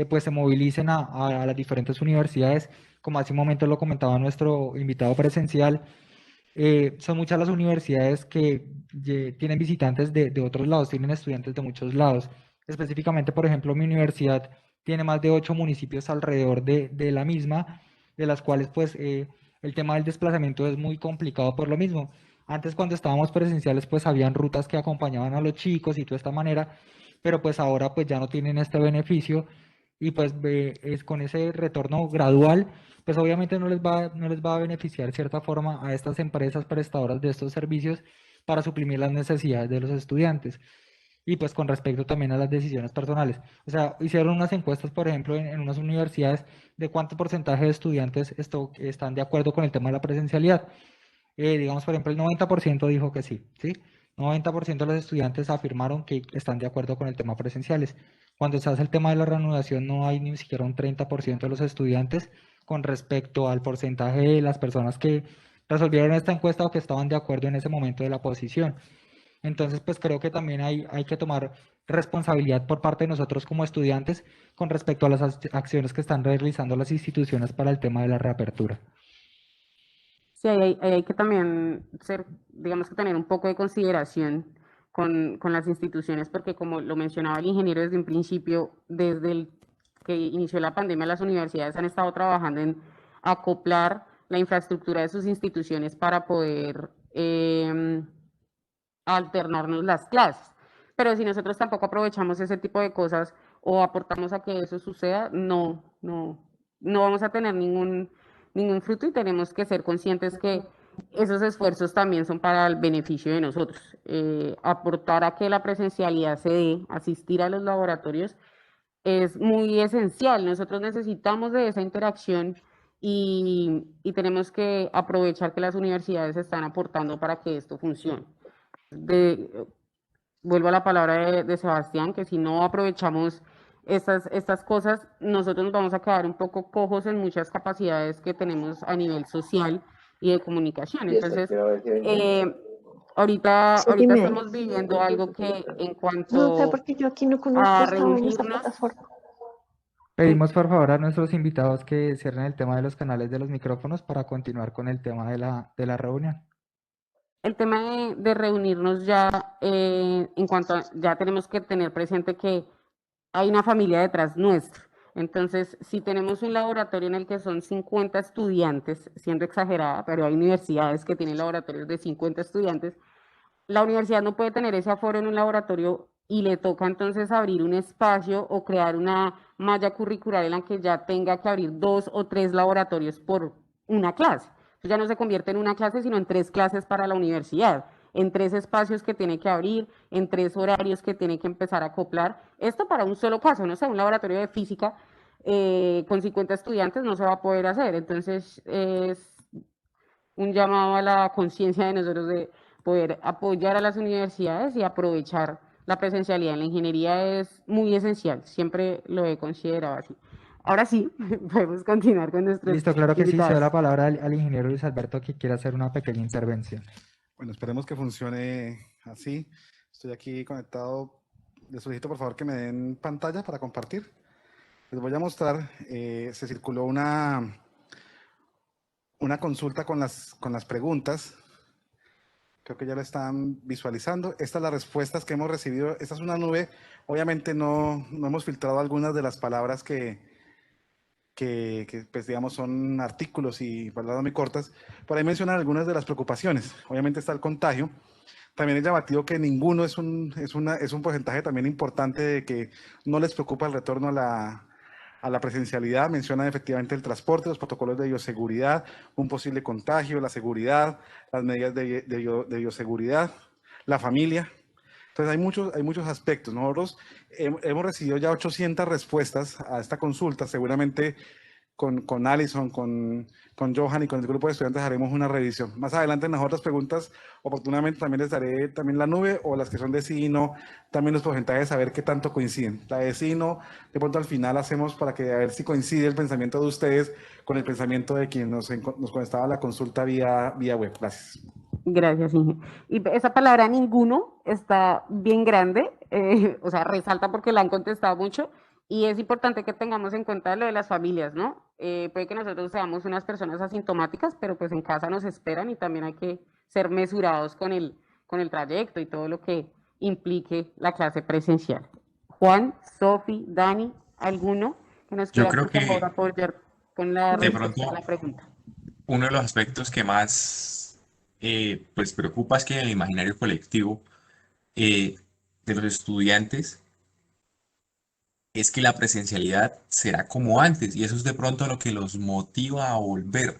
S6: pues se movilicen a las diferentes universidades, como hace un momento lo comentaba nuestro invitado presencial. Son muchas las universidades que tienen visitantes de otros lados, tienen estudiantes de muchos lados. Específicamente, por ejemplo, mi universidad tiene más de 8 municipios alrededor de la misma, de las cuales pues el tema del desplazamiento es muy complicado por lo mismo. Antes cuando estábamos presenciales pues habían rutas que acompañaban a los chicos y toda esta manera, pero pues ahora pues ya no tienen este beneficio y pues es con ese retorno gradual pues obviamente no les va a beneficiar de cierta forma a estas empresas prestadoras de estos servicios para suprimir las necesidades de los estudiantes. Y pues con respecto también a las decisiones personales. O sea, hicieron unas encuestas, por ejemplo, en unas universidades de cuánto porcentaje de estudiantes están de acuerdo con el tema de la presencialidad. Digamos, por ejemplo, el 90% dijo que sí, ¿sí? 90% de los estudiantes afirmaron que están de acuerdo con el tema presenciales. Cuando se hace el tema de la reanudación, no hay ni siquiera un 30% de los estudiantes con respecto al porcentaje de las personas que resolvieron esta encuesta o que estaban de acuerdo en ese momento de la posición. Entonces, pues creo que también hay que tomar responsabilidad por parte de nosotros como estudiantes con respecto a las acciones que están realizando las instituciones para el tema de la reapertura.
S5: Sí, hay que también digamos que tener un poco de consideración con las instituciones, porque como lo mencionaba el ingeniero desde un principio, desde el que inició la pandemia, las universidades han estado trabajando en acoplar la infraestructura de sus instituciones para poder alternarnos las clases. pero si nosotros tampoco aprovechamos ese tipo de cosas o aportamos a que eso suceda, no vamos a tener ningún fruto y tenemos que ser conscientes que esos esfuerzos también son para el beneficio de nosotros. Aportar a que la presencialidad se dé, asistir a los laboratorios, es muy esencial. Nosotros necesitamos de esa interacción y tenemos que aprovechar que las universidades están aportando para que esto funcione. Vuelvo a la palabra de Sebastián, que si no aprovechamos estas cosas, nosotros nos vamos a quedar un poco cojos en muchas capacidades que tenemos a nivel social y de comunicación. Entonces, ahorita
S8: Sofi, ¿me
S5: estamos viviendo algo que en
S8: No sé,
S5: cuanto
S8: porque yo aquí no conozco
S5: a
S8: esta vaina, esta
S5: reunirnos,
S8: plataforma.
S6: Pedimos por favor a nuestros invitados que cierren el tema de los canales de los micrófonos para continuar con el tema de la reunión.
S5: el tema de reunirnos ya, en cuanto ya tenemos que tener presente que hay una familia detrás nuestro. Entonces, si tenemos un laboratorio en el que son 50 estudiantes, siendo exagerada, pero hay universidades que tienen laboratorios de 50 estudiantes, la universidad no puede tener ese aforo en un laboratorio y le toca entonces abrir un espacio o crear una malla curricular en la que ya tenga que abrir 2 o 3 laboratorios por una clase. Entonces ya no se convierte en una clase, sino en 3 clases para la universidad, en 3 espacios que tiene que abrir, en 3 horarios que tiene que empezar a acoplar. Esto para un solo caso, no sé, un laboratorio de física con 50 estudiantes no se va a poder hacer. Entonces es un llamado a la conciencia de nosotros de poder apoyar a las universidades y aprovechar la presencialidad en la ingeniería es muy esencial, siempre lo he considerado así. Ahora sí, podemos continuar con nuestros
S6: Listo, claro que sí, se da la
S5: invitados.
S6: palabra al ingeniero Luis Alberto que quiere hacer una pequeña intervención.
S2: Bueno, esperemos que funcione así. Estoy aquí conectado. Les solicito por favor que me den pantalla para compartir. Les voy a mostrar, se circuló una consulta con las preguntas. Creo que ya la están visualizando. Estas son las respuestas que hemos recibido. Esta es una nube. Obviamente no hemos filtrado algunas de las palabras que pues digamos son artículos y palabras muy cortas. Por ahí mencionan algunas de las preocupaciones. Obviamente está el contagio. También es llamativo que ninguno es un porcentaje también importante de que no les preocupa el retorno a la presencialidad. Mencionan efectivamente el transporte, los protocolos de bioseguridad, un posible contagio, la seguridad, las medidas de bioseguridad, la familia. Entonces hay muchos aspectos. Nosotros hemos recibido ya 800 respuestas a esta consulta. Seguramente con Alison, con Johan y con el grupo de estudiantes haremos una revisión. Más adelante en las otras preguntas, oportunamente también les daré también la nube o las que son de sí y no, también los porcentajes a ver qué tanto coinciden. La de sí y no, de pronto al final hacemos para que a ver si coincide el pensamiento de ustedes con el pensamiento de quien nos contestaba la consulta vía web. Gracias.
S5: Gracias, Inge. Y esa palabra ninguno está bien grande, o sea, resalta porque la han contestado mucho y es importante que tengamos en cuenta lo de las familias, ¿no? Puede que nosotros seamos unas personas asintomáticas, pero pues en casa nos esperan y también hay que ser mesurados con el trayecto y todo lo que implique la clase presencial. Juan, Sofi, Dani, ¿alguno que nos
S7: Yo
S5: quiera
S7: creo
S5: por favor
S7: que
S5: apoyar con la
S7: de
S5: respuesta a la
S7: pronto
S5: pregunta?
S7: uno de los aspectos que más pues preocupa es que en el imaginario colectivo eh, de los estudiantes es que la presencialidad será como antes y eso es de pronto lo que los motiva a volver,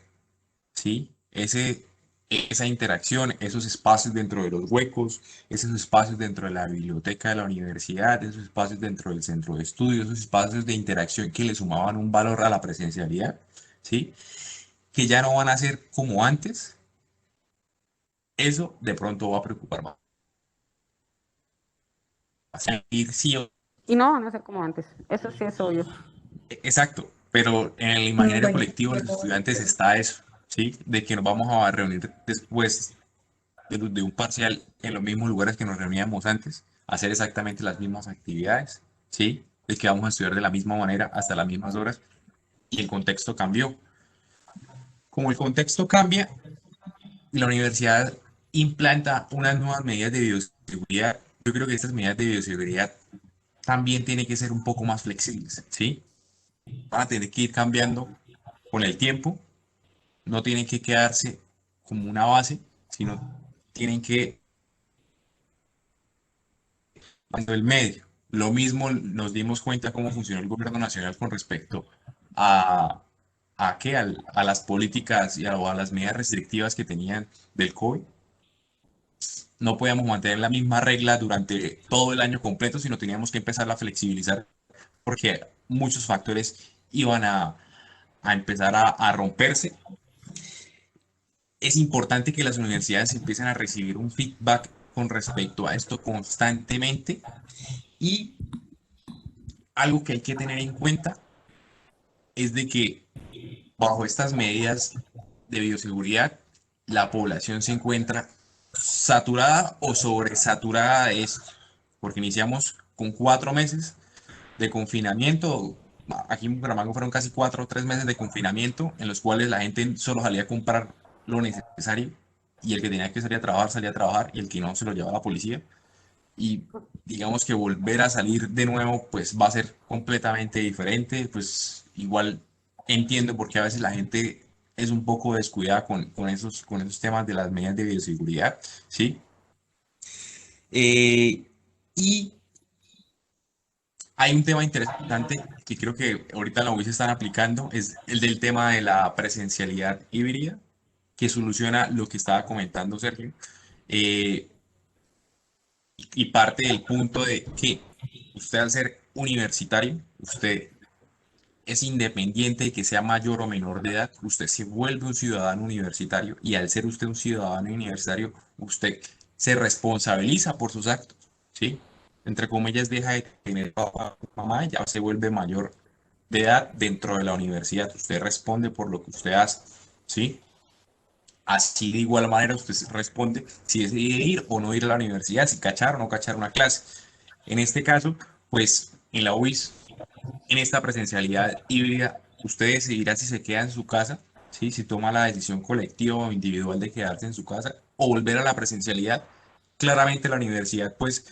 S7: ¿sí? Esa interacción, esos espacios dentro de los huecos, esos espacios dentro de la biblioteca de la universidad, esos espacios dentro del centro de estudio, esos espacios de interacción que le sumaban un valor a la presencialidad, ¿sí? Que ya no van a ser como antes, eso de pronto va a preocupar más. Ir sí o
S5: Y no van a ser como antes, eso sí es obvio.
S7: exacto, pero en el imaginario
S8: Bueno,
S7: colectivo de los estudiantes está eso, ¿sí? De que nos vamos a reunir después de un parcial en los mismos lugares que nos reuníamos antes, hacer exactamente las mismas actividades, ¿sí? De que vamos a estudiar de la misma manera hasta las mismas horas y el contexto cambió. Como el contexto cambia y la universidad implanta unas nuevas medidas de bioseguridad, yo creo que estas medidas de bioseguridad también tienen que ser un poco más flexibles, ¿sí? Van a tener que ir cambiando con el tiempo, no tienen que quedarse como una base, sino tienen que cuando el medio. Lo mismo nos dimos cuenta cómo funcionó el gobierno nacional con respecto a, a las políticas o a las medidas restrictivas que tenían del COVID. No podíamos mantener la misma regla durante todo el año completo, sino teníamos que empezar a flexibilizar porque muchos factores iban a empezar a romperse. Es importante que las universidades empiecen a recibir un feedback con respecto a esto constantemente y algo que hay que tener en cuenta es de que bajo estas medidas de bioseguridad la población se encuentra saturada o sobresaturada de esto, porque iniciamos con 4 meses de confinamiento. Aquí en Bucaramanga fueron casi 4 o 3 meses de confinamiento en los cuales la gente solo salía a comprar lo necesario y el que tenía que salir a trabajar salía a trabajar y el que no se lo llevaba a la policía. Y digamos que volver a salir de nuevo pues va a ser completamente diferente. Pues igual entiendo porque a veces la gente es un poco descuidada con esos temas de las medidas de bioseguridad, ¿sí? Y hay un tema interesante que creo que ahorita en la UIS están aplicando, es el del tema de la presencialidad híbrida, que soluciona lo que estaba comentando Sergio, eh, y parte del punto de que usted al ser universitario, usted es independiente de que sea mayor o menor de edad, usted se vuelve un ciudadano universitario y al ser usted un ciudadano universitario, usted se responsabiliza por sus actos, ¿sí? Entre comillas, deja de tener papá, mamá, y ya se vuelve mayor de edad dentro de la universidad. Usted responde por lo que usted hace, ¿sí? Así de igual manera usted responde si decide ir o no ir a la universidad, si cachar o no cachar una clase. En este caso, pues en la UIS, en esta presencialidad híbrida, usted decidirá si se queda en su casa, ¿sí? Si toma la decisión colectiva o individual de quedarse en su casa o volver a la presencialidad. Claramente la universidad pues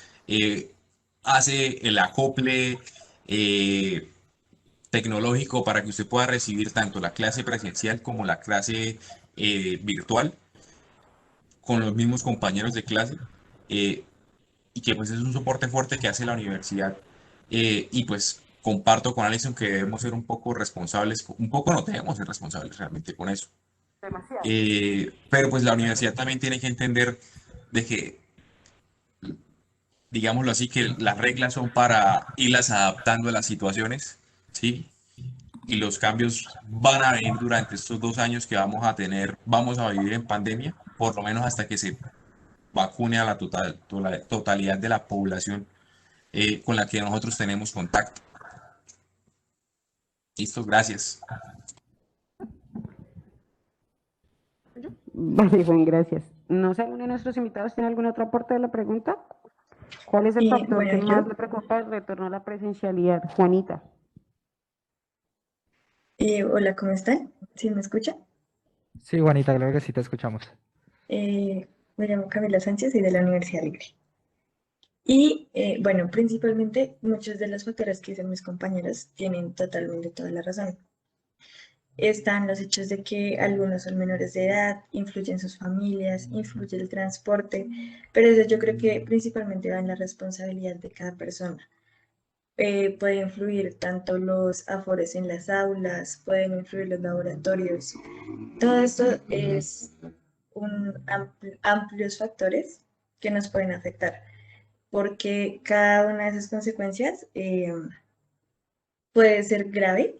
S7: hace el acople tecnológico para que usted pueda recibir tanto la clase presencial como la clase virtual con los mismos compañeros de clase, eh, y que pues es un soporte fuerte que hace la universidad. Y pues comparto con Alison que debemos ser un poco responsables, un poco no debemos ser responsables realmente con eso.
S5: Demasiado.
S7: Pero pues la universidad también tiene que entender de que, digámoslo así, que las reglas son para irlas adaptando a las situaciones, ¿sí? Y los cambios van a venir durante estos 2 años que vamos a tener, vamos a vivir en pandemia, por lo menos hasta que se vacune a la totalidad de la población con la que nosotros tenemos contacto. Listo, gracias.
S5: Vale, Juan, gracias. No sé, ¿uno de nuestros invitados tiene algún otro aporte de la pregunta? ¿Cuál es el factor que más le preocupa el retorno a la presencialidad? Juanita.
S11: Hola, ¿cómo están? ¿Sí me escuchan?
S6: Sí, Juanita, claro que sí te escuchamos.
S11: Me llamo Camila Sánchez y de la Universidad Libre. Y bueno, principalmente muchos de los factores que dicen mis compañeros tienen totalmente toda la razón. Están los hechos de que algunos son menores de edad, influyen sus familias, influye el transporte, pero eso yo creo que principalmente va en la responsabilidad de cada persona. Puede influir tanto los aforos en las aulas, pueden influir los laboratorios. Todo esto es amplios factores que nos pueden afectar, porque cada una de esas consecuencias puede ser grave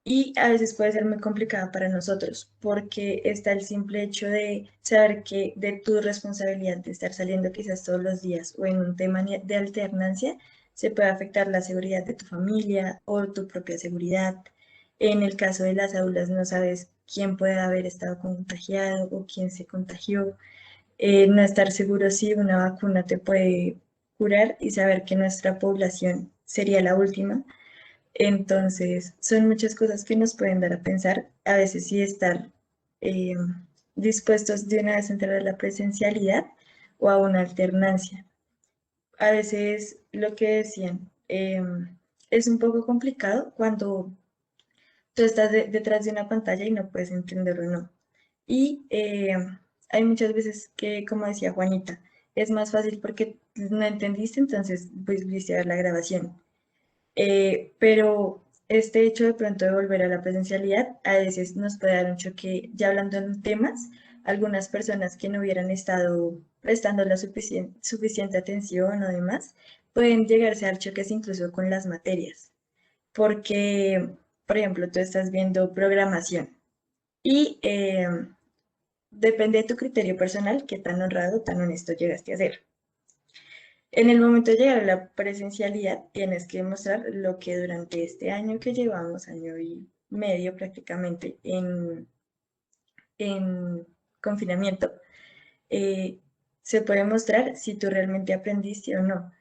S11: y a veces puede ser muy complicada para nosotros, porque está el simple hecho de saber que de tu responsabilidad de estar saliendo quizás todos los días o en un tema de alternancia, se puede afectar la seguridad de tu familia o tu propia seguridad. En el caso de las aulas, no sabes quién puede haber estado contagiado o quién se contagió. No estar seguro si una vacuna te puede curar y saber que nuestra población sería la última. Entonces, son muchas cosas que nos pueden dar a pensar, a veces sí estar eh, dispuestos de una vez a entrar a la presencialidad o a una alternancia. A veces lo que decían es un poco complicado cuando tú estás detrás de una pantalla y no puedes entenderlo o no. Y hay muchas veces que, como decía Juanita, es más fácil porque no entendiste, entonces pues volviste a ver la grabación. Pero este hecho de pronto de volver a la presencialidad a veces nos puede dar un choque, ya hablando en temas, algunas personas que no hubieran estado prestando la suficiente atención o demás, pueden llegarse a dar choques incluso con las materias, porque, por ejemplo, tú estás viendo programación y depende de tu criterio personal qué tan honrado, tan honesto llegaste a ser. En el momento de llegar a la presencialidad, tienes que demostrar lo que durante este año que llevamos, año y medio prácticamente en confinamiento, eh, se puede mostrar si tú realmente aprendiste o no.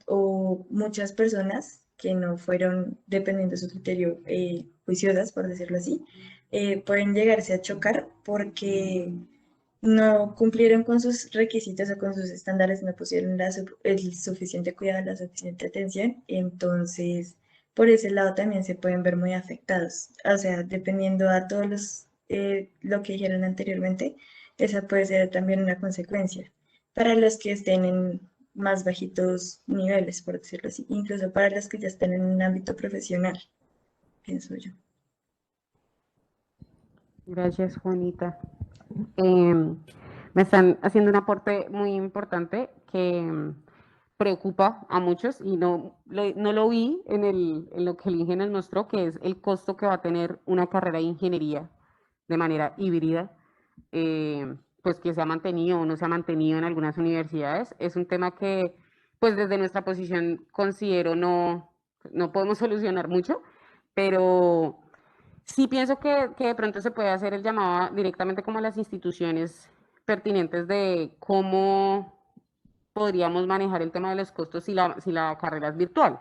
S11: O muchas personas que no fueron, dependiendo de su criterio, juiciosas, por decirlo así, pueden llegarse a chocar porque no cumplieron con sus requisitos o con sus estándares, no pusieron el suficiente cuidado, la suficiente atención, entonces por ese lado también se pueden ver muy afectados. O sea, dependiendo a todos lo que dijeron anteriormente, esa puede ser también una consecuencia para los que estén en más bajitos niveles, por decirlo así, incluso para los que ya estén en un ámbito profesional, pienso yo.
S5: Gracias, Juanita. Me están haciendo un aporte muy importante que preocupa a muchos y no lo vi en lo que el ingeniero nos mostró, que es el costo que va a tener una carrera de ingeniería de manera híbrida, pues que se ha mantenido o no se ha mantenido en algunas universidades. Es un tema que, pues desde nuestra posición considero no podemos solucionar mucho, pero sí pienso que de pronto se puede hacer el llamado directamente como a las instituciones pertinentes de cómo podríamos manejar el tema de los costos si la carrera es virtual,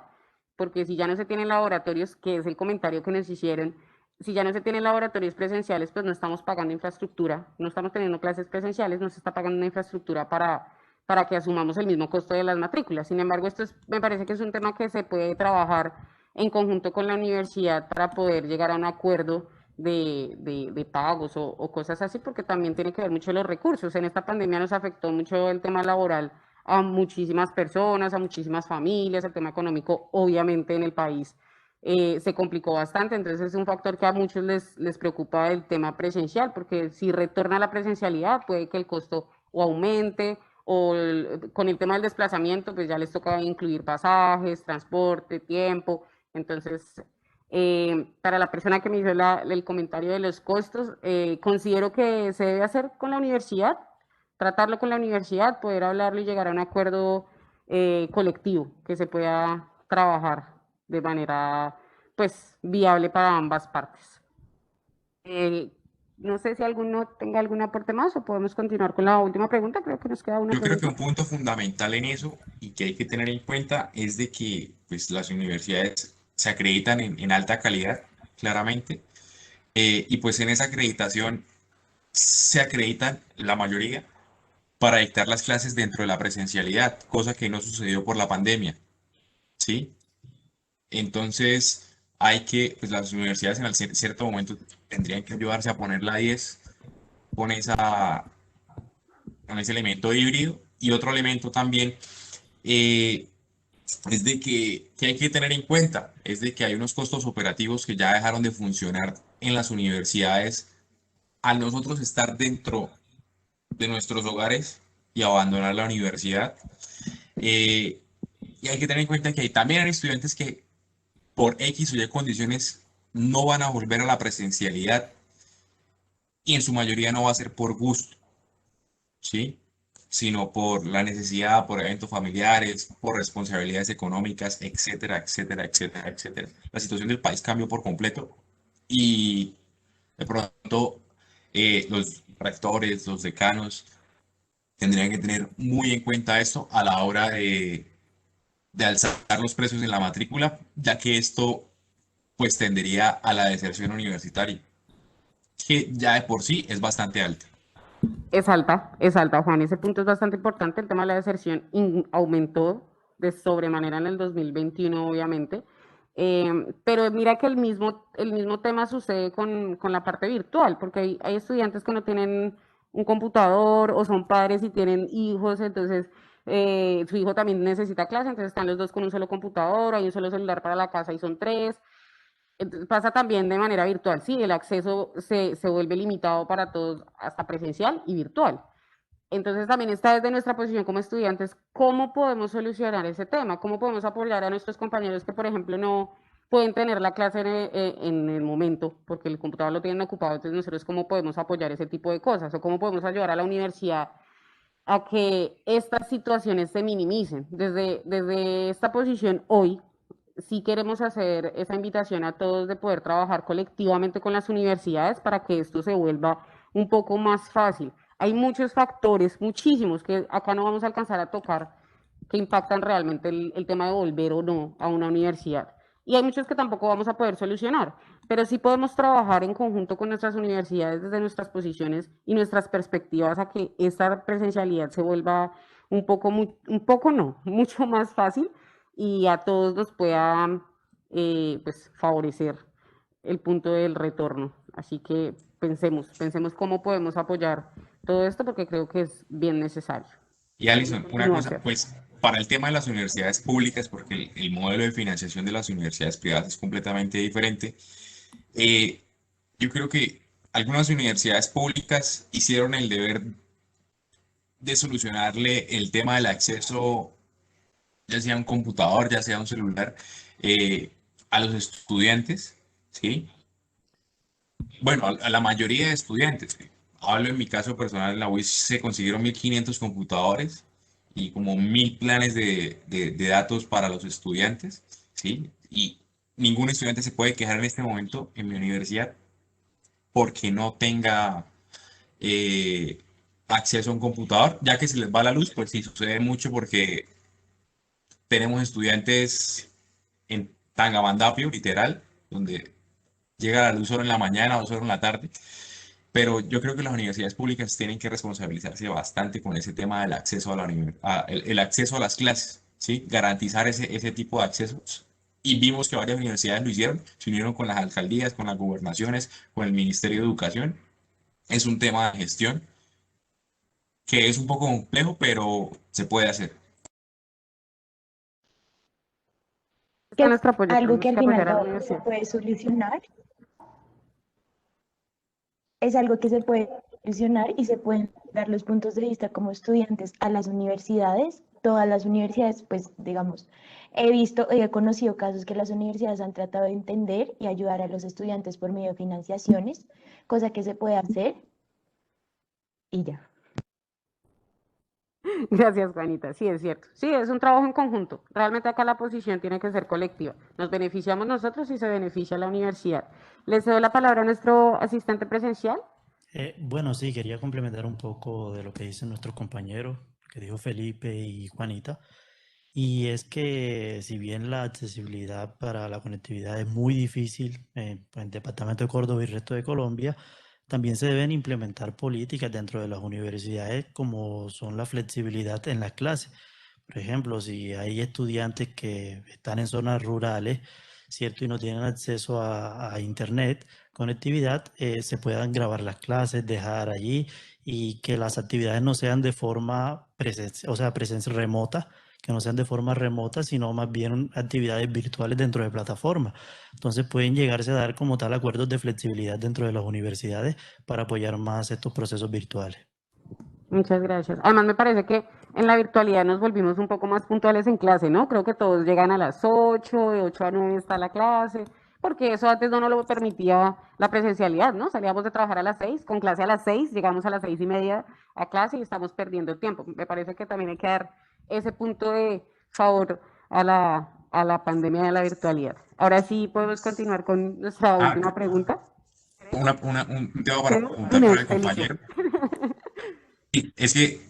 S5: porque si ya no se tienen laboratorios, que es el comentario que nos hicieron, si ya no se tienen laboratorios presenciales, pues no estamos pagando infraestructura, no estamos teniendo clases presenciales, no se está pagando una infraestructura para que asumamos el mismo costo de las matrículas. Sin embargo, me parece que es un tema que se puede trabajar en conjunto con la universidad para poder llegar a un acuerdo de pagos o cosas así, porque también tiene que ver mucho los recursos. En esta pandemia nos afectó mucho el tema laboral a muchísimas personas, a muchísimas familias, el tema económico obviamente en el país se complicó bastante, entonces es un factor que a muchos les preocupa el tema presencial, porque si retorna a la presencialidad puede que el costo o aumente, o con el tema del desplazamiento, pues ya les toca incluir pasajes, transporte, tiempo, entonces para la persona que me hizo el comentario de los costos, considero que se debe hacer con la universidad, tratarlo con la universidad, poder hablarlo y llegar a un acuerdo colectivo que se pueda trabajar de manera pues viable para ambas partes. No sé si alguno tenga algún aporte más o podemos continuar con la última pregunta. Creo que nos queda una
S7: Yo creo que
S5: pregunta.
S7: un punto fundamental en eso y que hay que tener en cuenta es de que pues, las universidades se acreditan en alta calidad, claramente, y pues en esa acreditación se acreditan la mayoría para dictar las clases dentro de la presencialidad, cosa que no sucedió por la pandemia, ¿sí? Entonces, pues las universidades en cierto momento tendrían que ayudarse a poner la 10 con con ese elemento híbrido. Y otro elemento también es de que hay que tener en cuenta, es de que hay unos costos operativos que ya dejaron de funcionar en las universidades al nosotros estar dentro de nuestros hogares y abandonar la universidad. Y hay que tener en cuenta que también hay estudiantes que por X o Y condiciones no van a volver a la presencialidad y en su mayoría no va a ser por gusto, ¿sí? Sino por la necesidad, por eventos familiares, por responsabilidades económicas, etcétera, etcétera, etcétera, etcétera. La situación del país cambió por completo y de pronto los rectores, los decanos tendrían que tener muy en cuenta esto a la hora de alzar los precios en la matrícula, ya que esto pues tendería a la deserción universitaria, que ya de por sí es bastante alta.
S5: Es alta, Juan. Ese punto es bastante importante. El tema de la deserción aumentó de sobremanera en el 2021, obviamente. Pero mira que el mismo tema sucede con la parte virtual, porque hay estudiantes que no tienen un computador o son padres y tienen hijos, entonces su hijo también necesita clase, entonces están los dos con un solo computador, hay un solo celular para la casa y son tres. Entonces pasa también de manera virtual, sí, el acceso se vuelve limitado para todos, hasta presencial y virtual. Entonces también está desde nuestra posición como estudiantes, ¿cómo podemos solucionar ese tema? ¿Cómo podemos apoyar a nuestros compañeros que, por ejemplo, no pueden tener la clase en el momento porque el computador lo tienen ocupado? Entonces nosotros, ¿cómo podemos apoyar ese tipo de cosas? ¿O cómo podemos ayudar a la universidad a que estas situaciones se minimicen? Desde esta posición hoy, sí queremos hacer esa invitación a todos de poder trabajar colectivamente con las universidades para que esto se vuelva un poco más fácil. Hay muchos factores, muchísimos, que acá no vamos a alcanzar a tocar, que impactan realmente el tema de volver o no a una universidad. Y hay muchos que tampoco vamos a poder solucionar, pero sí podemos trabajar en conjunto con nuestras universidades desde nuestras posiciones y nuestras perspectivas a que esta presencialidad se vuelva mucho más fácil y a todos nos pueda pues, favorecer el punto del retorno. Así que pensemos cómo podemos apoyar todo esto porque creo que es bien necesario.
S7: Y Alison, una
S5: Continúa,
S7: cosa,
S5: Fer.
S7: pues para el tema de las universidades públicas, porque el modelo de financiación de las universidades privadas es completamente diferente, eh, yo creo que algunas universidades públicas hicieron el deber de solucionarle el tema del acceso, ya sea a un computador, ya sea a un celular, eh, a los estudiantes, ¿sí? Bueno, a la mayoría de estudiantes. Hablo en mi caso personal, en la UIS se consiguieron 1.500 computadores y como 1.000 planes de datos para los estudiantes, ¿sí? Y ningún estudiante se puede quejar en este momento en mi universidad porque no tenga eh, acceso a un computador, ya que se les va la luz, pues sí, sucede mucho porque tenemos estudiantes en Tangamandapio, literal, donde llega la luz solo en la mañana o solo en la tarde. Pero yo creo que las universidades públicas tienen que responsabilizarse bastante con ese tema del acceso a el acceso a las clases, ¿sí? Garantizar ese tipo de accesos. Y vimos que varias universidades lo hicieron, se unieron con las alcaldías, con las gobernaciones, con el Ministerio de Educación. Es un tema de gestión que es un poco complejo, pero se puede hacer.
S8: Que
S5: Está
S8: es
S5: nuestro apoyo,
S8: algo que
S5: tenemos
S8: al
S5: que
S8: fin y al
S5: apoyar a la
S8: cabo se
S5: universidad.
S8: puede solucionar, es algo que se puede solucionar y se pueden dar los puntos de vista como estudiantes a las universidades. Todas las universidades, pues digamos, he visto y he conocido casos que las universidades han tratado de entender y ayudar a los estudiantes por medio de financiaciones, cosa que se puede hacer y ya.
S5: Gracias, Juanita. Sí, es cierto. Sí, es un trabajo en conjunto. Realmente acá la posición tiene que ser colectiva. Nos beneficiamos nosotros y se beneficia la universidad. Le cedo la palabra a nuestro asistente presencial.
S10: Bueno, sí, quería complementar un poco de lo que dicen nuestros compañeros, que dijo Felipe y Juanita. Y es que si bien la accesibilidad para la conectividad es muy difícil en el departamento de Córdoba y el resto de Colombia, también se deben implementar políticas dentro de las universidades como son la flexibilidad en las clases. Por ejemplo, si hay estudiantes que están en zonas rurales, ¿cierto? Y no tienen acceso a internet, conectividad, se puedan grabar las clases, dejar allí y que las actividades no sean de forma presencia, o sea, presencia remota, que no sean de forma remota, sino más bien actividades virtuales dentro de plataformas. Entonces pueden llegarse a dar como tal acuerdos de flexibilidad dentro de las universidades para apoyar más estos procesos virtuales.
S5: Muchas gracias. Además, me parece que en la virtualidad nos volvimos un poco más puntuales en clase, ¿no? Creo que todos llegan a las 8, de 8 a 9 está la clase, porque eso antes no nos lo permitía la presencialidad, ¿no? Salíamos de trabajar a las 6, con clase a las 6, llegamos a las 6:30 a clase y estamos perdiendo tiempo. Me parece que también hay que dar ese punto de favor a la pandemia de la virtualidad. Ahora sí, podemos continuar con nuestra
S7: Ah,
S5: última pregunta.
S7: un tema para
S5: Creo,
S7: preguntar para
S5: Inés,
S7: el
S5: Felipe.
S7: compañero. Sí, es que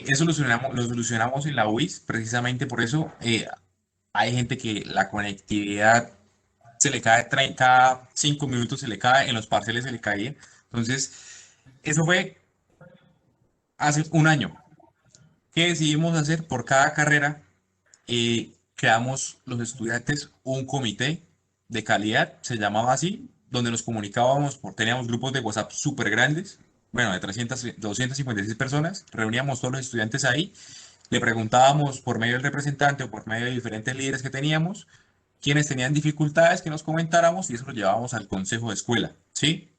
S7: eso lo solucionamos en la UIS, precisamente por eso hay gente que la conectividad se le cae, cada 5 minutos se le cae, en los parciales se le caía. Entonces, eso fue hace un año. ¿Qué decidimos hacer? Por cada carrera, creamos los estudiantes un comité de calidad, se llamaba así, donde nos comunicábamos, teníamos grupos de WhatsApp súper grandes, bueno, de 256 personas, reuníamos todos los estudiantes ahí, le preguntábamos por medio del representante o por medio de diferentes líderes que teníamos, quienes tenían dificultades, que nos comentáramos y eso lo llevábamos al consejo de escuela, ¿sí?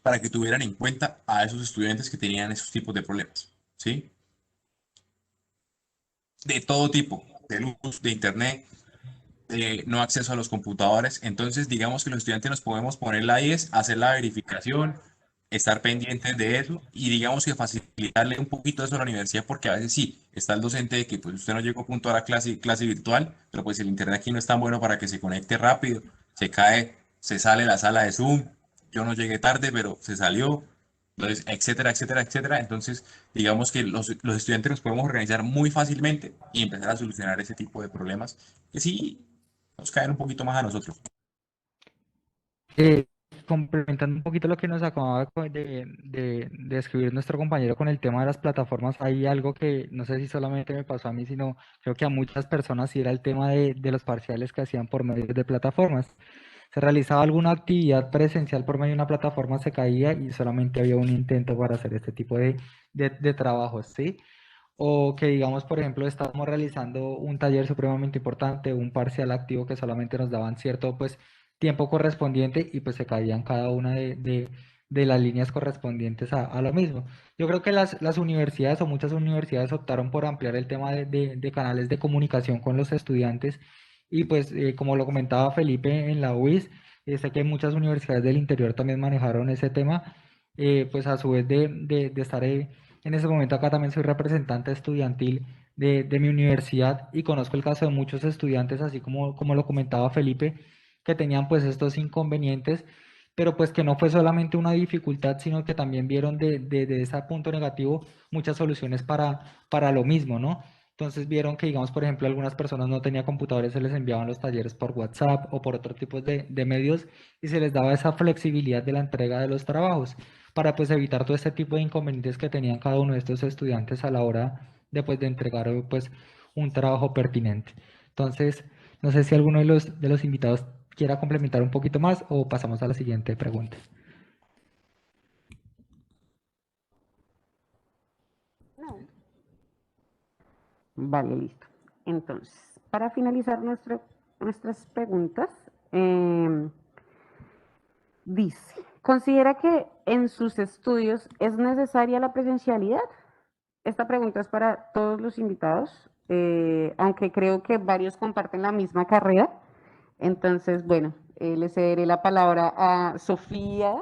S7: Para que tuvieran en cuenta a esos estudiantes que tenían esos tipos de problemas, ¿sí? De todo tipo, de luz, de internet, de no acceso a los computadores. Entonces, digamos que los estudiantes nos podemos poner la 10, hacer la verificación, estar pendientes de eso y digamos que facilitarle un poquito eso a la universidad porque a veces sí, está el docente de que pues usted no llegó puntual a clase virtual, pero pues el internet aquí no es tan bueno para que se conecte rápido, se cae, se sale la sala de Zoom, yo no llegué tarde, pero se salió, entonces, etcétera, etcétera, etcétera. Entonces, digamos que los estudiantes nos podemos organizar muy fácilmente y empezar a solucionar ese tipo de problemas que sí nos caen un poquito más a nosotros.
S6: Eh, Complementando un poquito lo que nos acababa de escribir nuestro compañero con el tema de las plataformas, hay algo que no sé si solamente me pasó a mí, sino creo que a muchas personas, y era el tema de los parciales que hacían por medio de plataformas. Se realizaba alguna actividad presencial por medio de una plataforma, se caía y solamente había un intento para hacer este tipo de trabajos, ¿sí? O que digamos, por ejemplo, estábamos realizando un taller supremamente importante, un parcial activo que solamente nos daban cierto pues tiempo correspondiente y pues se caían cada una de las líneas correspondientes a lo mismo. Yo creo que las universidades o muchas universidades optaron por ampliar el tema de canales de comunicación con los estudiantes y pues como lo comentaba Felipe en la UIS, sé que muchas universidades del interior también manejaron ese tema, pues a su vez de estar en ese momento acá también soy representante estudiantil de mi universidad y conozco el caso de muchos estudiantes, así como lo comentaba Felipe, que tenían pues estos inconvenientes, pero pues que no fue solamente una dificultad, sino que también vieron de ese punto negativo muchas soluciones para lo mismo, ¿no? Entonces vieron que, digamos, por ejemplo, algunas personas no tenían computadores, se les enviaban los talleres por WhatsApp o por otro tipo de medios y se les daba esa flexibilidad de la entrega de los trabajos para pues evitar todo este tipo de inconvenientes que tenían cada uno de estos estudiantes a la hora de entregar pues un trabajo pertinente. Entonces, no sé si alguno de los invitados quiera complementar un poquito más o pasamos a la siguiente pregunta.
S5: No. Vale, listo. Entonces, para finalizar nuestras preguntas, dice, ¿considera que en sus estudios es necesaria la presencialidad? Esta pregunta es para todos los invitados, aunque creo que varios comparten la misma carrera. Entonces, bueno, le cederé la palabra a Sofía,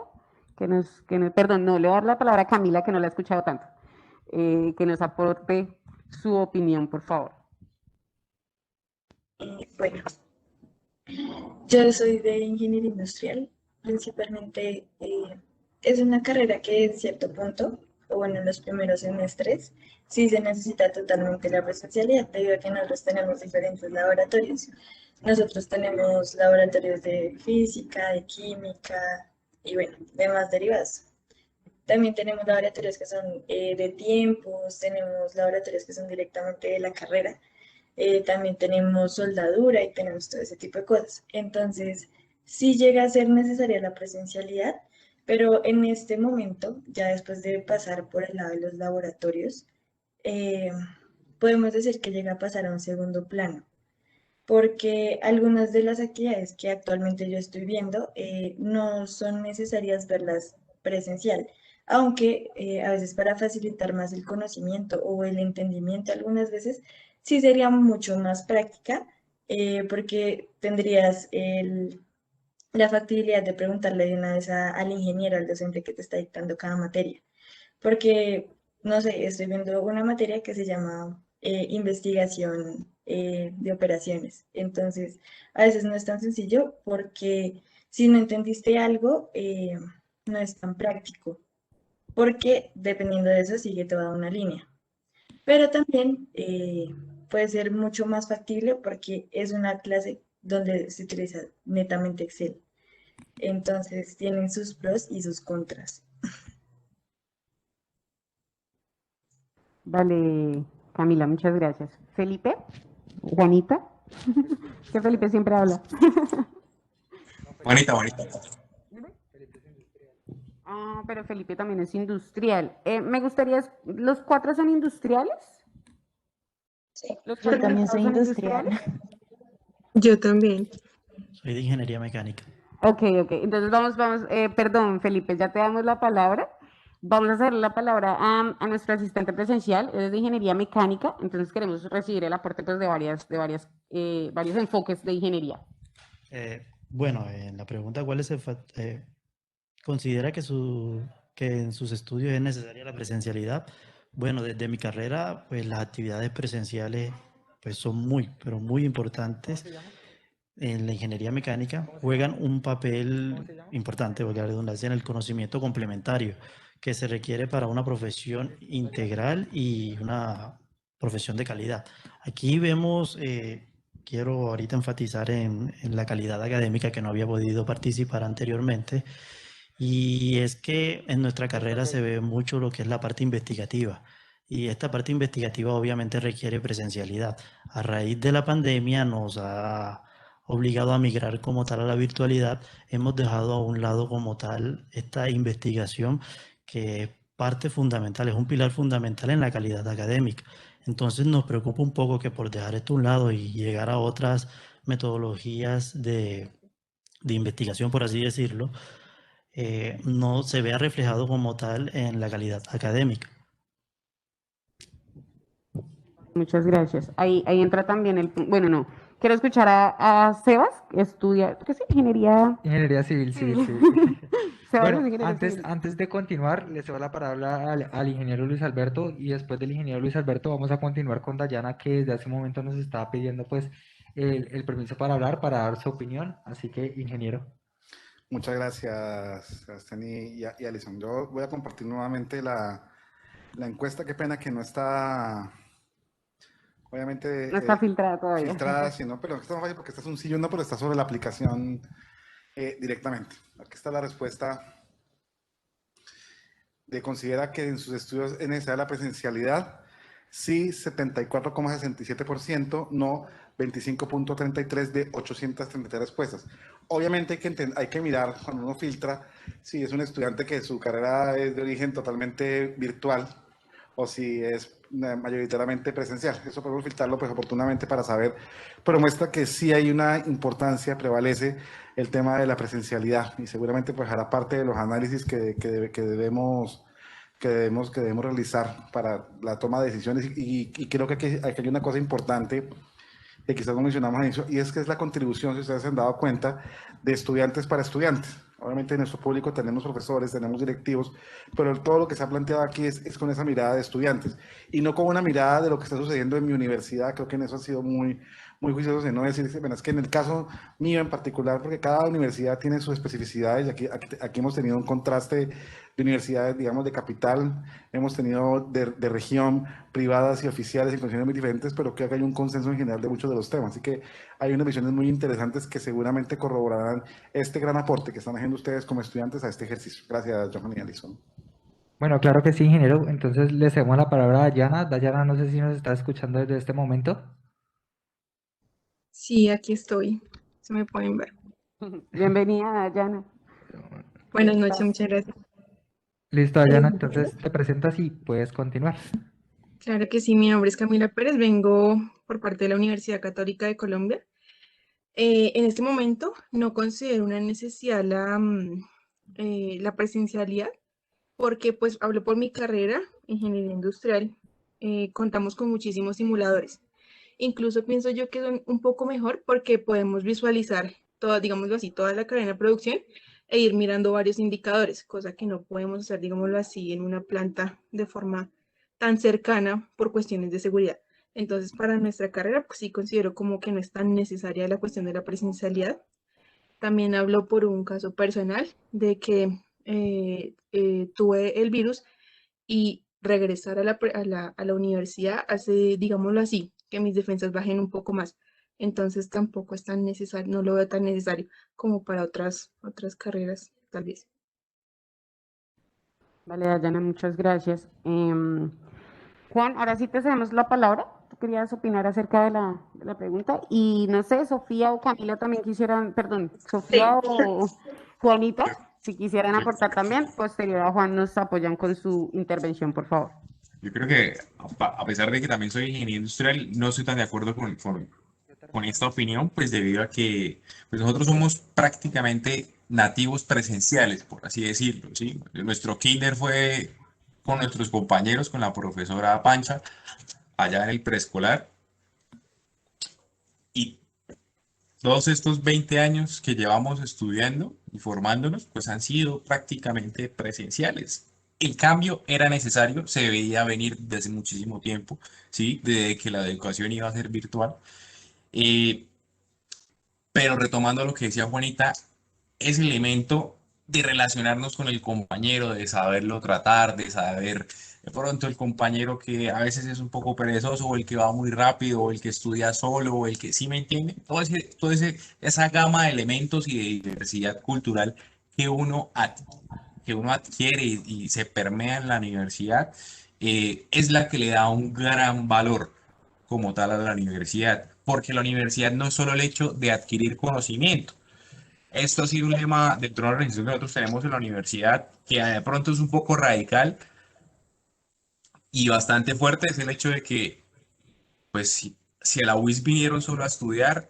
S5: perdón, no, le voy a dar la palabra a Camila, que no la he escuchado tanto, que nos aporte su opinión, por favor.
S11: Bueno, yo soy de ingeniería industrial, principalmente es una carrera que en cierto punto, o bueno, en los primeros semestres, sí se necesita totalmente la presencialidad, debido a que nosotros tenemos diferentes laboratorios. Nosotros tenemos laboratorios de física, de química y bueno, demás derivados. También tenemos laboratorios que son de tiempos, tenemos laboratorios que son directamente de la carrera. También tenemos soldadura y tenemos todo ese tipo de cosas. Entonces, sí llega a ser necesaria la presencialidad, pero en este momento, ya después de pasar por el lado de los laboratorios, eh, podemos decir que llega a pasar a un segundo plano, porque algunas de las actividades que actualmente yo estoy viendo no son necesarias verlas presencial, aunque a veces para facilitar más el conocimiento o el entendimiento, algunas veces sí sería mucho más práctica, porque tendrías la factibilidad de preguntarle de una vez al ingeniero, al docente que te está dictando cada materia. Porque, no sé, estoy viendo una materia que se llama investigación de operaciones. Entonces, a veces no es tan sencillo porque si no entendiste algo, no es tan práctico, porque dependiendo de eso sigue toda una línea. Pero también puede ser mucho más factible porque es una clase donde se utiliza netamente Excel. Entonces, tienen sus pros y sus contras.
S5: Vale, Camila, muchas gracias. Felipe, Juanita, que Felipe siempre habla.
S7: Bonita, bonita.
S5: Ah, pero Felipe también es industrial. Me gustaría, ¿los cuatro son industriales?
S11: Sí,
S5: ¿Los
S8: Yo
S5: cuatro
S8: también
S5: invitados
S8: soy
S5: son
S8: industrial.
S11: yo también.
S10: Soy de ingeniería mecánica.
S5: Ok, entonces perdón, Felipe, ya te damos la palabra. Vamos a hacer la palabra a nuestro asistente presencial, él es de ingeniería mecánica, entonces queremos recibir el aporte pues, de varios enfoques de ingeniería.
S10: Bueno, en la pregunta, ¿cuál es considera que en sus estudios es necesaria la presencialidad? Bueno, desde mi carrera, pues las actividades presenciales pues son muy, pero muy importantes. En la ingeniería mecánica juegan un papel importante, porque la redundancia, en el conocimiento complementario que se requiere para una profesión integral y una profesión de calidad. Aquí vemos, quiero ahorita enfatizar en la calidad académica que no había podido participar anteriormente, y es que en nuestra carrera se ve mucho lo que es la parte investigativa. Y esta parte investigativa obviamente requiere presencialidad. A raíz de la pandemia nos ha obligado a migrar como tal a la virtualidad. Hemos dejado a un lado como tal esta investigación que es parte fundamental, es un pilar fundamental en la calidad académica. Entonces nos preocupa un poco que por dejar esto a un lado y llegar a otras metodologías de investigación, por así decirlo, no se vea reflejado como tal en la calidad académica.
S5: Muchas gracias. Ahí entra también bueno, no, quiero escuchar a Sebas, que estudia, ¿qué es?
S6: Ingeniería civil, sí.
S5: Sebas
S6: Bueno,
S5: es ingeniero civil.
S6: antes de continuar, le cedo la palabra al ingeniero Luis Alberto y después del ingeniero Luis Alberto vamos a continuar con Dayana, que desde hace un momento nos estaba pidiendo pues el permiso para hablar, para dar su opinión. Así que, ingeniero.
S2: Muchas gracias, Sebastián y Alison. Yo voy a compartir nuevamente la encuesta. Qué pena que no está, obviamente,
S5: No está filtrada todavía.
S2: filtrada, sino, pero está fácil porque este es un sillón, no, pero está sobre la aplicación directamente. Aquí está la respuesta. Considera que en sus estudios es necesaria la presencialidad. Sí, 74,67%, no 25,33% de 833 respuestas. Obviamente hay que mirar cuando uno filtra si es un estudiante que su carrera es de origen totalmente virtual o si es mayoritariamente presencial. Eso podemos filtrarlo pues oportunamente para saber, pero muestra que sí hay una importancia, prevalece el tema de la presencialidad y seguramente pues hará parte de los análisis que debemos realizar para la toma de decisiones y creo que aquí hay una cosa importante que quizás no mencionamos en eso, y es que es la contribución, si ustedes se han dado cuenta, de estudiantes para estudiantes. Obviamente en nuestro público tenemos profesores, tenemos directivos, pero todo lo que se ha planteado aquí es con esa mirada de estudiantes y no con una mirada de lo que está sucediendo en mi universidad. Creo que en eso ha sido muy juiciosos en no decir, bueno, es que en el caso mío en particular, porque cada universidad tiene sus especificidades, y aquí hemos tenido un contraste de universidades, digamos, de capital, hemos tenido de región, privadas y oficiales en condiciones muy diferentes, pero creo que hay un consenso en general de muchos de los temas, así que hay unas visiones muy interesantes que seguramente corroborarán este gran aporte que están haciendo ustedes como estudiantes a este ejercicio. Gracias, Johan y Alison.
S6: Bueno, claro que sí, ingeniero. Entonces le cedemos la palabra a Dayana. Dayana, no sé si nos está escuchando desde este momento.
S11: Sí, aquí estoy. Se me pueden ver.
S5: Bienvenida, Dayana.
S11: Buenas noches, muchas gracias.
S6: Listo, Dayana, entonces te presentas y puedes continuar.
S11: Claro que sí, mi nombre es Camila Pérez, vengo por parte de la Universidad Católica de Colombia. En este momento no considero una necesidad la presencialidad, porque pues hablo por mi carrera, ingeniería industrial, contamos con muchísimos simuladores. Incluso pienso yo que son un poco mejor porque podemos visualizar toda, digámoslo así, toda la cadena de producción e ir mirando varios indicadores, cosa que no podemos hacer, digámoslo así, en una planta de forma tan cercana por cuestiones de seguridad. Entonces, para nuestra carrera, pues sí considero como que no es tan necesaria la cuestión de la presencialidad. También hablo por un caso personal de que tuve el virus y regresar a la universidad hace, digámoslo así, que mis defensas bajen un poco más. Entonces tampoco es tan necesario, no lo veo tan necesario como para otras carreras, tal vez.
S5: Vale, Dayana, muchas gracias. Juan, ahora sí te cedemos la palabra. Tú querías opinar acerca de la pregunta. Y no sé, Sofía o Camila también quisieran, perdón, Sofía o Juanita Si quisieran aportar también, posterior a Juan nos apoyan con su intervención, por favor.
S7: Yo creo que a pesar de que también soy ingeniero industrial, no estoy tan de acuerdo con esta opinión, pues debido a que pues nosotros somos prácticamente nativos presenciales, por así decirlo, ¿sí? Nuestro kinder fue con nuestros compañeros, con la profesora Pancha, allá en el preescolar, y todos estos 20 años que llevamos estudiando y formándonos, pues han sido prácticamente presenciales. El cambio era necesario, se veía venir desde muchísimo tiempo, ¿sí? Desde que la educación iba a ser virtual. Eh, pero retomando lo que decía Juanita, ese elemento de relacionarnos con el compañero, de saberlo tratar, de saber de pronto el compañero que a veces es un poco perezoso, o el que va muy rápido, o el que estudia solo, o el que sí me entiende, esa gama de elementos y de diversidad cultural que que uno adquiere y se permea en la universidad, es la que le da un gran valor como tal a la universidad, porque la universidad no es solo el hecho de adquirir conocimiento. Esto ha sido un lema dentro de la organización que nosotros tenemos en la universidad, que de pronto es un poco radical y bastante fuerte, es el hecho de que, pues, si a la UIS vinieron solo a estudiar,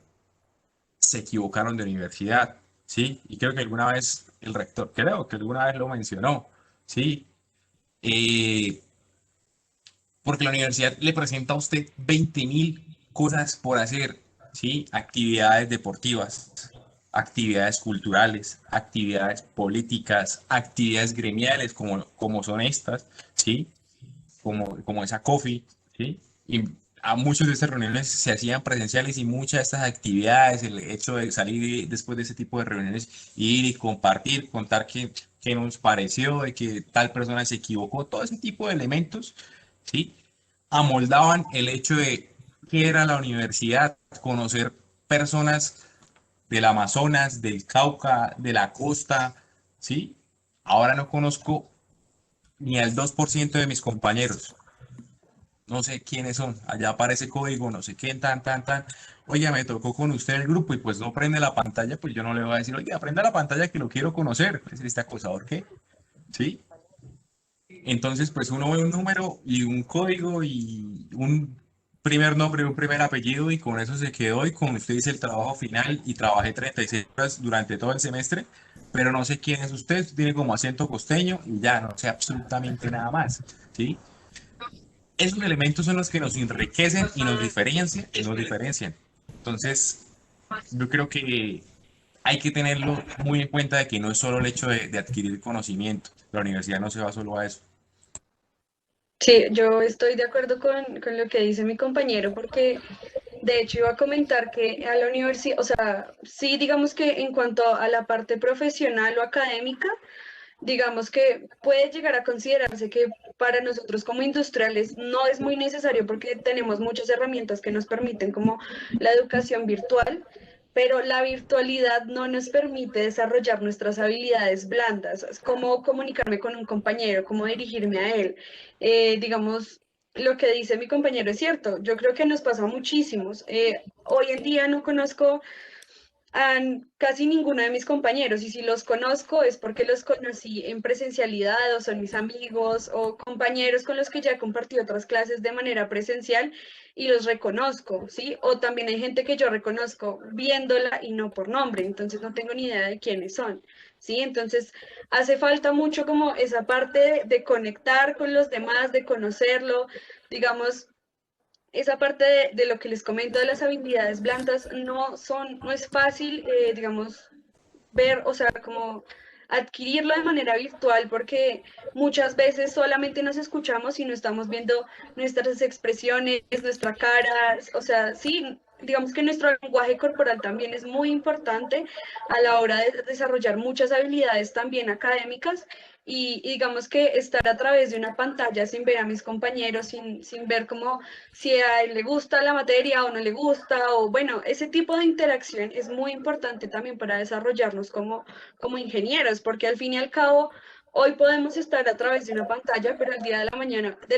S7: se equivocaron de universidad, ¿sí? Y creo que alguna vez el rector, creo que alguna vez lo mencionó, ¿sí? Eh, porque la universidad le presenta a usted 20.000 cosas por hacer, ¿sí? Actividades deportivas, actividades culturales, actividades políticas, actividades gremiales como son estas, ¿sí? Como esa coffee, ¿sí? Y a muchas de estas reuniones se hacían presenciales y muchas de estas actividades, el hecho de salir después de ese tipo de reuniones, ir y compartir, contar qué nos pareció, de que tal persona se equivocó, todo ese tipo de elementos, ¿sí? Amoldaban el hecho de qué era la universidad, conocer personas del Amazonas, del Cauca, de la costa, ¿sí? Ahora no conozco ni al 2% de mis compañeros. No sé quiénes son. Allá aparece código, no sé quién, tan. Oye, me tocó con usted el grupo y pues no prende la pantalla, pues yo no le voy a decir, oye, prenda la pantalla que lo quiero conocer. ¿Es este acosador qué? ¿Sí? Entonces, pues uno ve un número y un código y un primer nombre y un primer apellido y con eso se quedó y con usted hice el trabajo final y trabajé 36 horas durante todo el semestre, pero no sé quién es usted, tiene como acento costeño y ya no sé absolutamente nada más, ¿sí? Esos elementos son los que nos enriquecen y nos diferencian. Entonces, yo creo que hay que tenerlo muy en cuenta de que no es solo el hecho de adquirir conocimiento. La universidad no se va solo a eso.
S9: Sí, yo estoy de acuerdo con lo que dice mi compañero porque de hecho iba a comentar que a la universidad, o sea, sí digamos que en cuanto a la parte profesional o académica, digamos que puede llegar a considerarse que para nosotros como industriales no es muy necesario porque tenemos muchas herramientas que nos permiten como la educación virtual, pero la virtualidad no nos permite desarrollar nuestras habilidades blandas, cómo comunicarme con un compañero, cómo dirigirme a él. Digamos, lo que dice mi compañero es cierto, yo creo que nos pasa a muchísimos. Hoy en día no conozco a casi ninguno de mis compañeros y si los conozco es porque los conocí en presencialidad o son mis amigos o compañeros con los que ya he compartido otras clases de manera presencial y los reconozco, ¿sí? O también hay gente que yo reconozco viéndola y no por nombre, entonces no tengo ni idea de quiénes son, ¿sí? Entonces hace falta mucho como esa parte de conectar con los demás, de conocerlo, digamos esa parte de lo que les comento de las habilidades blandas no es fácil, digamos, ver, o sea, como adquirirlo de manera virtual porque muchas veces solamente nos escuchamos y no estamos viendo nuestras expresiones, nuestra cara, o sea, sí, digamos que nuestro lenguaje corporal también es muy importante a la hora de desarrollar muchas habilidades también académicas y digamos que estar a través de una pantalla sin ver a mis compañeros, sin ver cómo si a él le gusta la materia o no le gusta, o bueno, ese tipo de interacción es muy importante también para desarrollarnos como ingenieros, porque al fin y al cabo Hoy podemos estar a través de una pantalla, pero del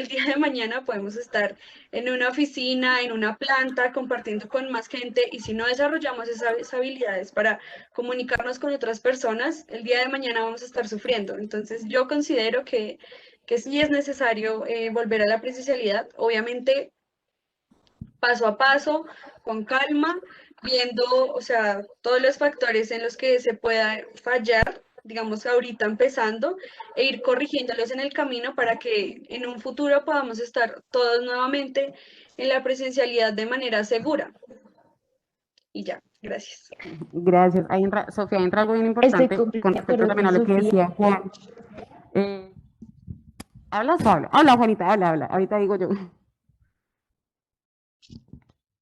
S9: día de mañana podemos estar en una oficina, en una planta, compartiendo con más gente, y si no desarrollamos esas habilidades para comunicarnos con otras personas, el día de mañana vamos a estar sufriendo. Entonces yo considero que sí es necesario volver a la presencialidad, obviamente paso a paso, con calma, viendo, o sea, todos los factores en los que se pueda fallar, digamos ahorita empezando, e ir corrigiéndolos en el camino para que en un futuro podamos estar todos nuevamente en la presencialidad de manera segura. Y ya, gracias.
S5: Gracias. Ahí entra, Sofía, entra algo bien importante con respecto también a lo que decía Juan. ¿Hablas o habla? Habla, Juanita, habla. Ahorita digo yo.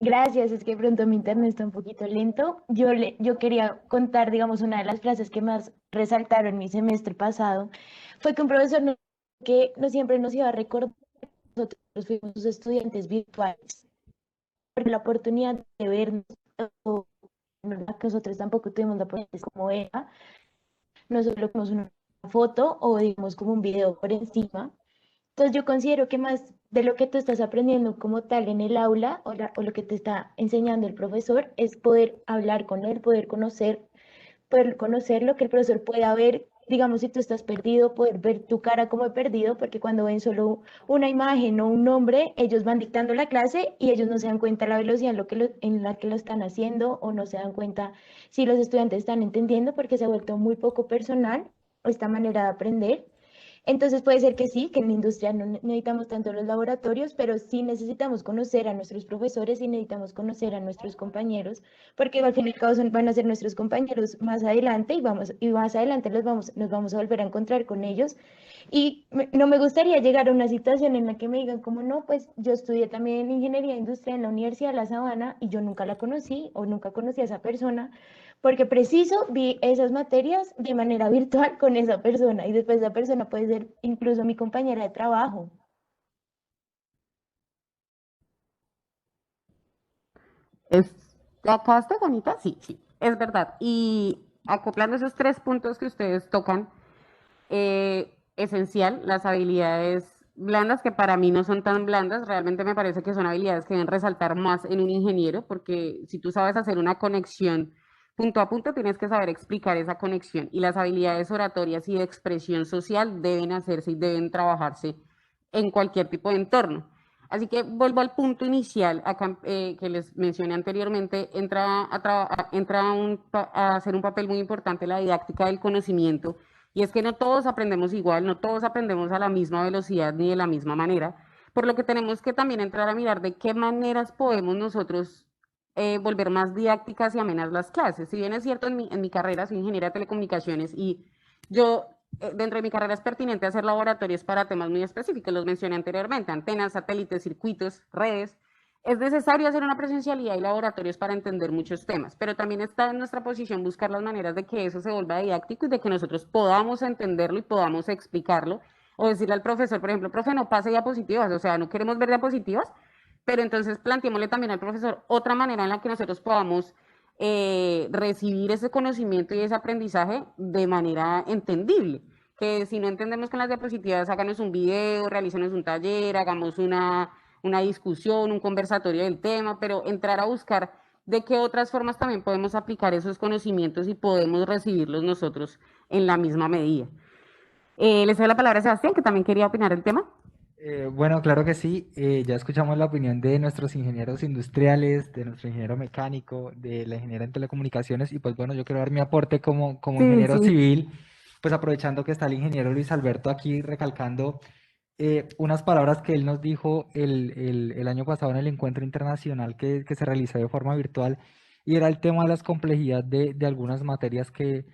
S8: Gracias, es que de pronto mi internet está un poquito lento. Yo quería contar, digamos, una de las frases que más resaltaron mi semestre pasado fue que un profesor que no siempre nos iba a recordar que nosotros fuimos sus estudiantes virtuales, porque la oportunidad de vernos, o nosotros tampoco tuvimos la oportunidad como ella, nosotros vimos una foto o digamos como un video por encima. Entonces yo considero que más de lo que tú estás aprendiendo como tal en el aula o lo que te está enseñando el profesor es poder hablar con él, poder conocerlo, que el profesor pueda ver, digamos, si tú estás perdido, poder ver tu cara como perdido, porque cuando ven solo una imagen o un nombre, ellos van dictando la clase y ellos no se dan cuenta la velocidad en la que lo están haciendo, o no se dan cuenta si los estudiantes están entendiendo, porque se ha vuelto muy poco personal esta manera de aprender. Entonces puede ser que sí, que en la industria no necesitamos tanto los laboratorios, pero sí necesitamos conocer a nuestros profesores y necesitamos conocer a nuestros compañeros, porque al fin y al cabo van a ser nuestros compañeros más adelante y más adelante nos vamos a volver a encontrar con ellos. Y no me gustaría llegar a una situación en la que me digan como no, pues yo estudié también ingeniería industrial en la Universidad de La Sabana y yo nunca la conocí o nunca conocí a esa persona, porque preciso vi esas materias de manera virtual con esa persona y después esa persona puede ser incluso mi compañera de trabajo.
S5: ¿Ya acabaste, Juanita? Sí, es verdad. Y acoplando esos 3 puntos que ustedes tocan, esencial, las habilidades blandas, que para mí no son tan blandas, realmente me parece que son habilidades que deben resaltar más en un ingeniero, porque si tú sabes hacer una conexión punto a punto, tienes que saber explicar esa conexión, y las habilidades oratorias y de expresión social deben hacerse y deben trabajarse en cualquier tipo de entorno. Así que vuelvo al punto inicial que les mencioné anteriormente, entra a hacer un papel muy importante la didáctica del conocimiento, y es que no todos aprendemos igual, no todos aprendemos a la misma velocidad ni de la misma manera, por lo que tenemos que también entrar a mirar de qué maneras podemos nosotros volver más didácticas y amenas las clases. Si bien es cierto, en mi carrera soy ingeniera de telecomunicaciones y yo dentro de mi carrera es pertinente hacer laboratorios para temas muy específicos, los mencioné anteriormente, antenas, satélites, circuitos, redes. Es necesario hacer una presencialidad y laboratorios para entender muchos temas, pero también está en nuestra posición buscar las maneras de que eso se vuelva didáctico y de que nosotros podamos entenderlo y podamos explicarlo, o decirle al profesor, por ejemplo, profe, no pase diapositivas, o sea, no queremos ver diapositivas, pero entonces planteémosle también al profesor otra manera en la que nosotros podamos recibir ese conocimiento y ese aprendizaje de manera entendible. Que si no entendemos con las diapositivas, háganos un video, realícenos un taller, hagamos una discusión, un conversatorio del tema, pero entrar a buscar de qué otras formas también podemos aplicar esos conocimientos y podemos recibirlos nosotros en la misma medida. Les doy la palabra a Sebastián, que también quería opinar el tema.
S6: Bueno, claro que sí. Ya escuchamos la opinión de nuestros ingenieros industriales, de nuestro ingeniero mecánico, de la ingeniera en telecomunicaciones, y pues bueno, yo quiero dar mi aporte como ingeniero civil, pues aprovechando que está el ingeniero Luis Alberto aquí recalcando unas palabras que él nos dijo el año pasado en el encuentro internacional que se realizó de forma virtual, y era el tema de las complejidades de algunas materias que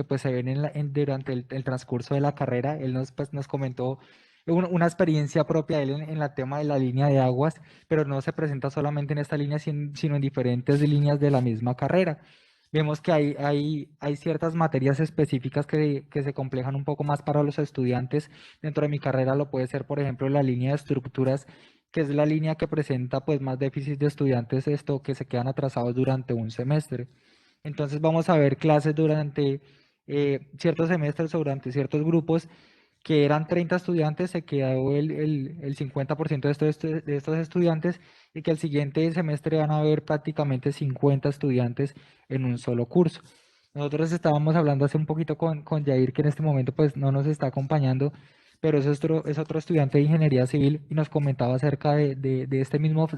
S6: pues se ven durante el transcurso de la carrera. Él nos comentó una experiencia propia de él en el tema de la línea de aguas, pero no se presenta solamente en esta línea, sino en diferentes líneas de la misma carrera. Vemos que hay ciertas materias específicas que se complejan un poco más para los estudiantes. Dentro de mi carrera lo puede ser, por ejemplo, la línea de estructuras, que es la línea que presenta pues más déficit de estudiantes, que se quedan atrasados durante un semestre. Entonces vamos a ver clases durante ciertos semestres o durante ciertos grupos que eran 30 estudiantes, se quedó el 50% de estos estudiantes y que el siguiente semestre van a haber prácticamente 50 estudiantes en un solo curso. Nosotros estábamos hablando hace un poquito con Yair, que en este momento pues no nos está acompañando, pero es otro estudiante de ingeniería civil y nos comentaba acerca de este mismo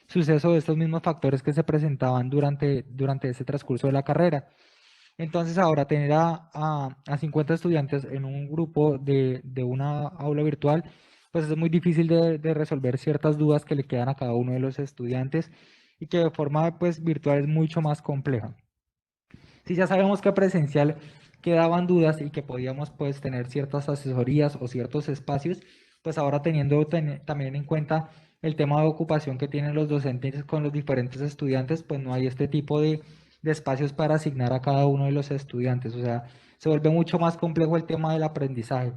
S6: suceso, de estos mismos factores que se presentaban durante ese transcurso de la carrera. Entonces ahora tener a 50 estudiantes en un grupo de una aula virtual, pues es muy difícil de resolver ciertas dudas que le quedan a cada uno de los estudiantes y que de forma pues virtual es mucho más compleja. Si ya sabemos que presencial quedaban dudas y que podíamos pues tener ciertas asesorías o ciertos espacios, pues ahora teniendo también en cuenta el tema de ocupación que tienen los docentes con los diferentes estudiantes, pues no hay este tipo de espacios para asignar a cada uno de los estudiantes. O sea, se vuelve mucho más complejo el tema del aprendizaje.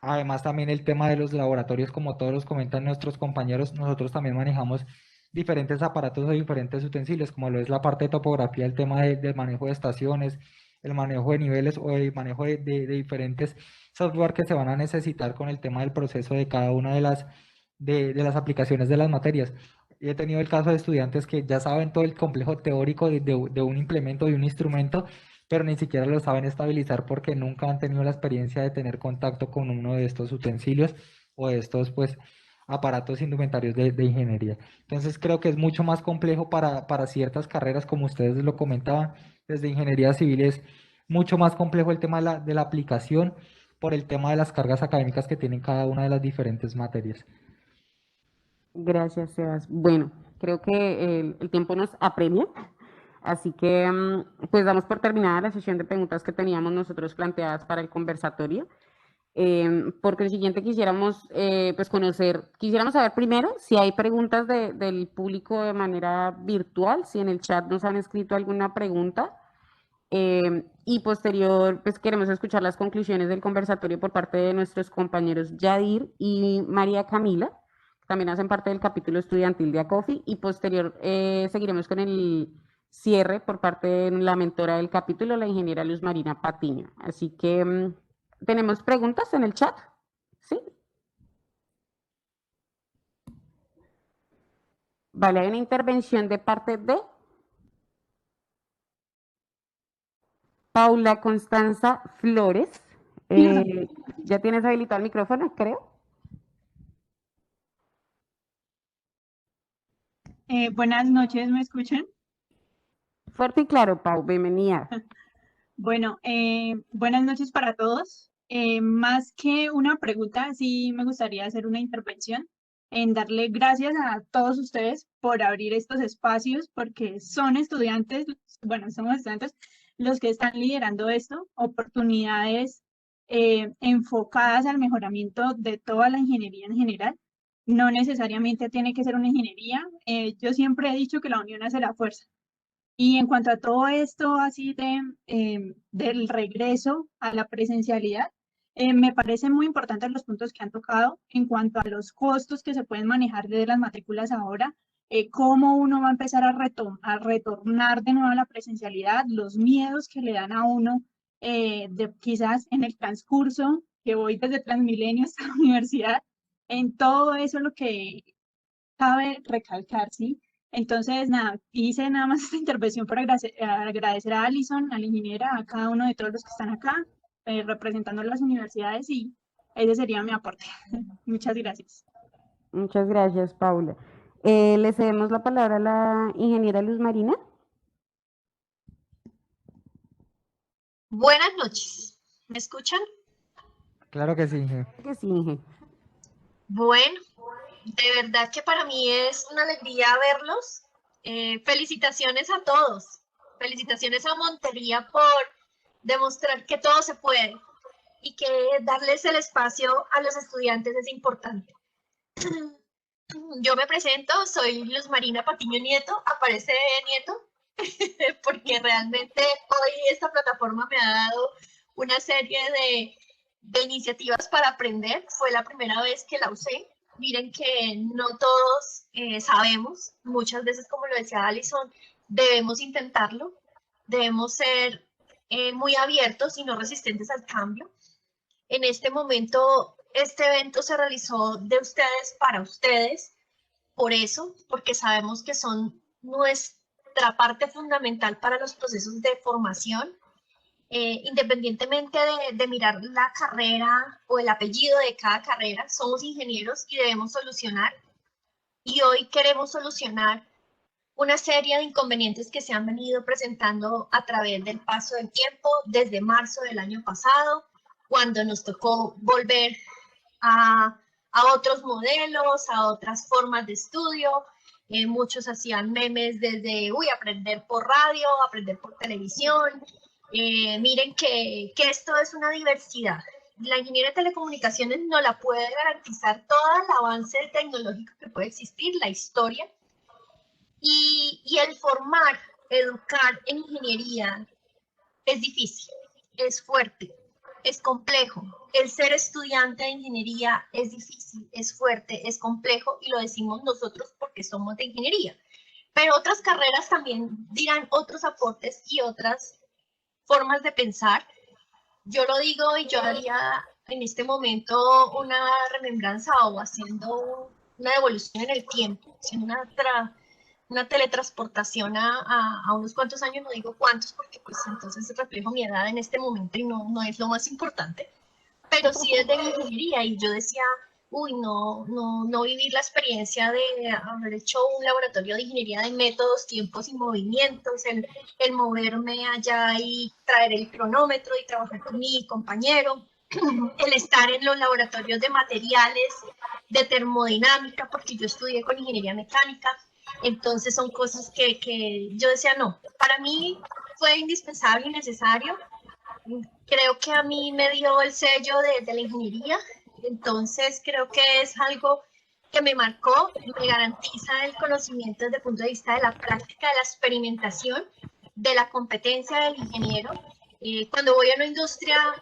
S6: Además, también el tema de los laboratorios, como todos los comentan nuestros compañeros, nosotros también manejamos diferentes aparatos o diferentes utensilios, como lo es la parte de topografía, el tema del manejo de estaciones, el manejo de niveles o el manejo de diferentes software que se van a necesitar con el tema del proceso de cada una de las aplicaciones de las materias. Y he tenido el caso de estudiantes que ya saben todo el complejo teórico de un implemento, de un instrumento, pero ni siquiera lo saben estabilizar porque nunca han tenido la experiencia de tener contacto con uno de estos utensilios o de estos pues aparatos indumentarios de ingeniería. Entonces creo que es mucho más complejo para ciertas carreras, como ustedes lo comentaban, desde ingeniería civil es mucho más complejo el tema de la aplicación por el tema de las cargas académicas que tienen cada una de las diferentes materias.
S5: Gracias, Sebas. Bueno, creo que el tiempo nos apremia, así que pues damos por terminada la sesión de preguntas que teníamos nosotros planteadas para el conversatorio. Porque el siguiente quisiéramos pues quisiéramos saber primero si hay preguntas del público de manera virtual, si en el chat nos han escrito alguna pregunta. Y posterior, pues queremos escuchar las conclusiones del conversatorio por parte de nuestros compañeros Yadir y María Camila, que también hacen parte del capítulo estudiantil de ACOFI, y posterior seguiremos con el cierre por parte de la mentora del capítulo, la ingeniera Luz Marina Patiño. Así que tenemos preguntas en el chat, ¿sí? Vale, hay una intervención de parte de Paula Constanza Flores. ¿Ya tienes habilitado el micrófono, creo?
S12: Buenas noches, ¿me escuchan?
S5: Fuerte y claro, Pau, bienvenida.
S12: Bueno, buenas noches para todos. Más que una pregunta, sí me gustaría hacer una intervención en darle gracias a todos ustedes por abrir estos espacios, porque son estudiantes, bueno, somos estudiantes los que están liderando esto, oportunidades enfocadas al mejoramiento de toda la ingeniería en general. No necesariamente tiene que ser una ingeniería. Yo siempre he dicho que la unión hace la fuerza. Y en cuanto a todo esto así del regreso a la presencialidad, me parecen muy importantes los puntos que han tocado en cuanto a los costos que se pueden manejar desde las matrículas ahora, cómo uno va a empezar a retornar de nuevo a la presencialidad, los miedos que le dan a uno quizás en el transcurso que voy desde Transmilenio hasta la universidad, en todo eso lo que cabe recalcar, ¿sí? Entonces, nada, hice nada más esta intervención para agradecer a Alison, a la ingeniera, a cada uno de todos los que están acá, representando las universidades, y ese sería mi aporte. Muchas gracias.
S5: Muchas gracias, Paula. Le cedemos la palabra a la ingeniera Luz Marina.
S13: Buenas noches. ¿Me escuchan?
S6: Claro que sí, Inge.
S5: Que sí, Inge.
S13: Bueno, de verdad que para mí es una alegría verlos. Felicitaciones a todos. Felicitaciones a Montería por demostrar que todo se puede y que darles el espacio a los estudiantes es importante. Yo me presento, soy Luz Marina Patiño Nieto, aparece Nieto, porque realmente hoy esta plataforma me ha dado una serie de iniciativas para aprender. Fue la primera vez que la usé. Miren que no todos sabemos, muchas veces, como lo decía Alison, debemos intentarlo, debemos ser muy abiertos y no resistentes al cambio. En este momento, este evento se realizó de ustedes para ustedes, por eso, porque sabemos que son nuestra parte fundamental para los procesos de formación. Independientemente de mirar la carrera o el apellido de cada carrera, somos ingenieros y debemos solucionar. Y hoy queremos solucionar una serie de inconvenientes que se han venido presentando a través del paso del tiempo, desde marzo del año pasado, cuando nos tocó volver a otros modelos, a otras formas de estudio. Muchos hacían memes desde, aprender por radio, aprender por televisión. Miren que esto es una diversidad. La ingeniería de telecomunicaciones no la puede garantizar todo el avance tecnológico que puede existir, la historia. Y el formar, educar en ingeniería es difícil, es fuerte, es complejo. El ser estudiante de ingeniería es difícil, es fuerte, es complejo, y lo decimos nosotros porque somos de ingeniería. Pero otras carreras también dirán otros aportes y otras formas de pensar. Yo lo digo y yo haría en este momento una remembranza o haciendo una devolución en el tiempo, haciendo una teletransportación a unos cuantos años, no digo cuántos porque pues entonces reflejo mi edad en este momento y no es lo más importante, pero sí desde la ingeniería, y yo decía, no vivir la experiencia de haber hecho un laboratorio de ingeniería de métodos, tiempos y movimientos, el moverme allá y traer el cronómetro y trabajar con mi compañero, el estar en los laboratorios de materiales, de termodinámica, porque yo estudié con ingeniería mecánica. Entonces son cosas que yo decía, no, para mí fue indispensable y necesario. Creo que a mí me dio el sello de la ingeniería, entonces creo que es algo que me marcó, me garantiza el conocimiento desde el punto de vista de la práctica, de la experimentación, de la competencia del ingeniero. Cuando voy a una industria,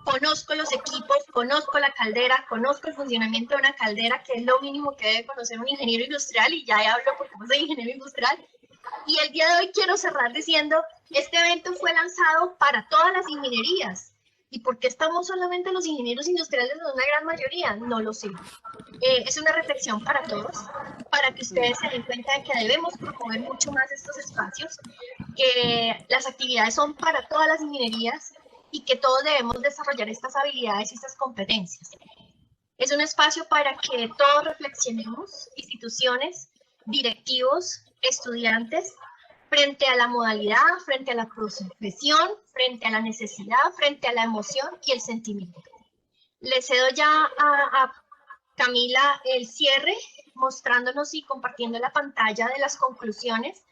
S13: conozco los equipos, conozco la caldera, conozco el funcionamiento de una caldera, que es lo mínimo que debe conocer un ingeniero industrial, y ya hablo porque no soy ingeniero industrial. Y el día de hoy quiero cerrar diciendo, este evento fue lanzado para todas las ingenierías. ¿Y por qué estamos solamente los ingenieros industriales en una gran mayoría? No lo sé. Es una reflexión para todos, para que ustedes se den cuenta de que debemos promover mucho más estos espacios, que las actividades son para todas las ingenierías y que todos debemos desarrollar estas habilidades y estas competencias. Es un espacio para que todos reflexionemos, instituciones, directivos, estudiantes, frente a la modalidad, frente a la profesión, frente a la necesidad, frente a la emoción y el sentimiento. Le cedo ya a Camila el cierre, mostrándonos y compartiendo la pantalla de las conclusiones,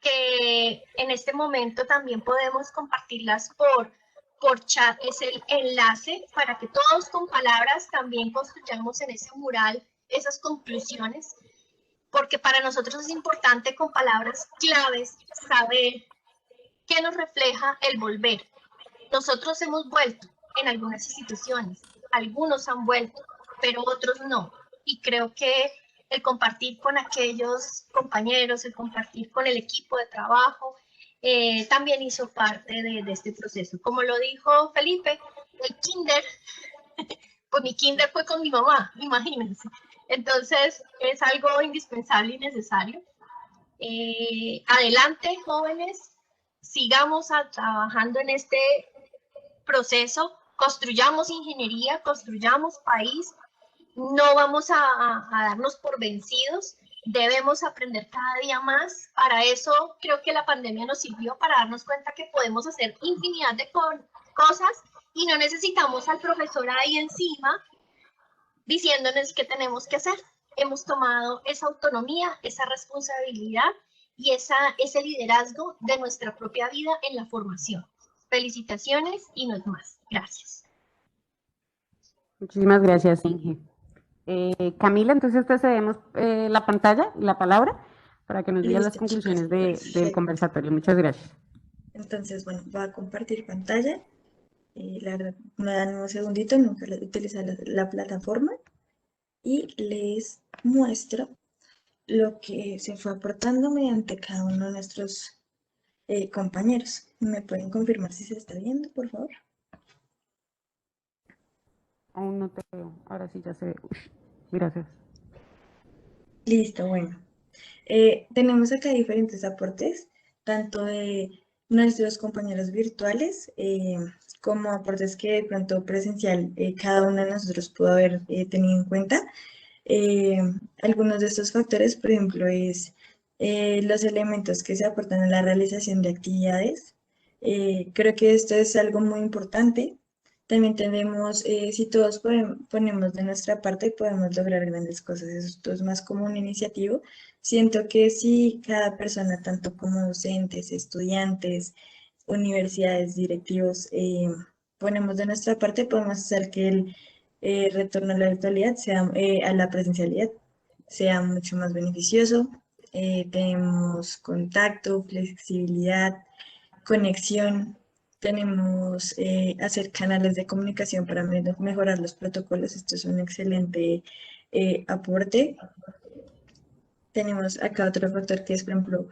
S13: que en este momento también podemos compartirlas por chat. Es el enlace para que todos con palabras también construyamos en ese mural esas conclusiones, porque para nosotros es importante con palabras claves saber qué nos refleja el volver. Nosotros hemos vuelto en algunas instituciones, algunos han vuelto, pero otros no. Y creo que el compartir con aquellos compañeros, el compartir con el equipo de trabajo, también hizo parte de este proceso. Como lo dijo Felipe, el kinder, pues mi kinder fue con mi mamá, imagínense. Entonces es algo indispensable y necesario. Adelante, jóvenes, sigamos trabajando en este proceso, construyamos ingeniería, construyamos país, no vamos a darnos por vencidos, debemos aprender cada día más. Para eso creo que la pandemia nos sirvió, para darnos cuenta que podemos hacer infinidad de cosas y no necesitamos al profesor ahí encima diciéndonos qué tenemos que hacer. Hemos tomado esa autonomía, esa responsabilidad y ese liderazgo de nuestra propia vida en la formación. Felicitaciones y no es más. Gracias.
S5: Muchísimas gracias, Inge. Camila, entonces te cedemos la pantalla y la palabra para que nos diga las conclusiones del conversatorio. Muchas gracias.
S11: Entonces, bueno, voy a compartir pantalla. La verdad, me dan un segundito, nunca he utilizado la plataforma, y les muestro lo que se fue aportando mediante cada uno de nuestros compañeros. ¿Me pueden confirmar si se está viendo, por favor?
S5: Aún no te veo. Ahora sí ya se ve. Gracias.
S11: Listo, bueno. Tenemos acá diferentes aportes, tanto de nuestros compañeros virtuales como aportes que de pronto presencial cada uno de nosotros pudo haber tenido en cuenta. Algunos de estos factores, por ejemplo, es los elementos que se aportan a la realización de actividades. Creo que esto es algo muy importante. También tenemos, si todos ponemos de nuestra parte, podemos lograr grandes cosas. Esto es más como una iniciativa. Siento que si cada persona, tanto como docentes, estudiantes, universidades, directivos, ponemos de nuestra parte, podemos hacer que el retorno a la virtualidad sea, a la presencialidad sea mucho más beneficioso. Tenemos contacto, flexibilidad, conexión. Tenemos hacer canales de comunicación para mejorar los protocolos. Esto es un excelente aporte. Tenemos acá otro factor que es, por ejemplo,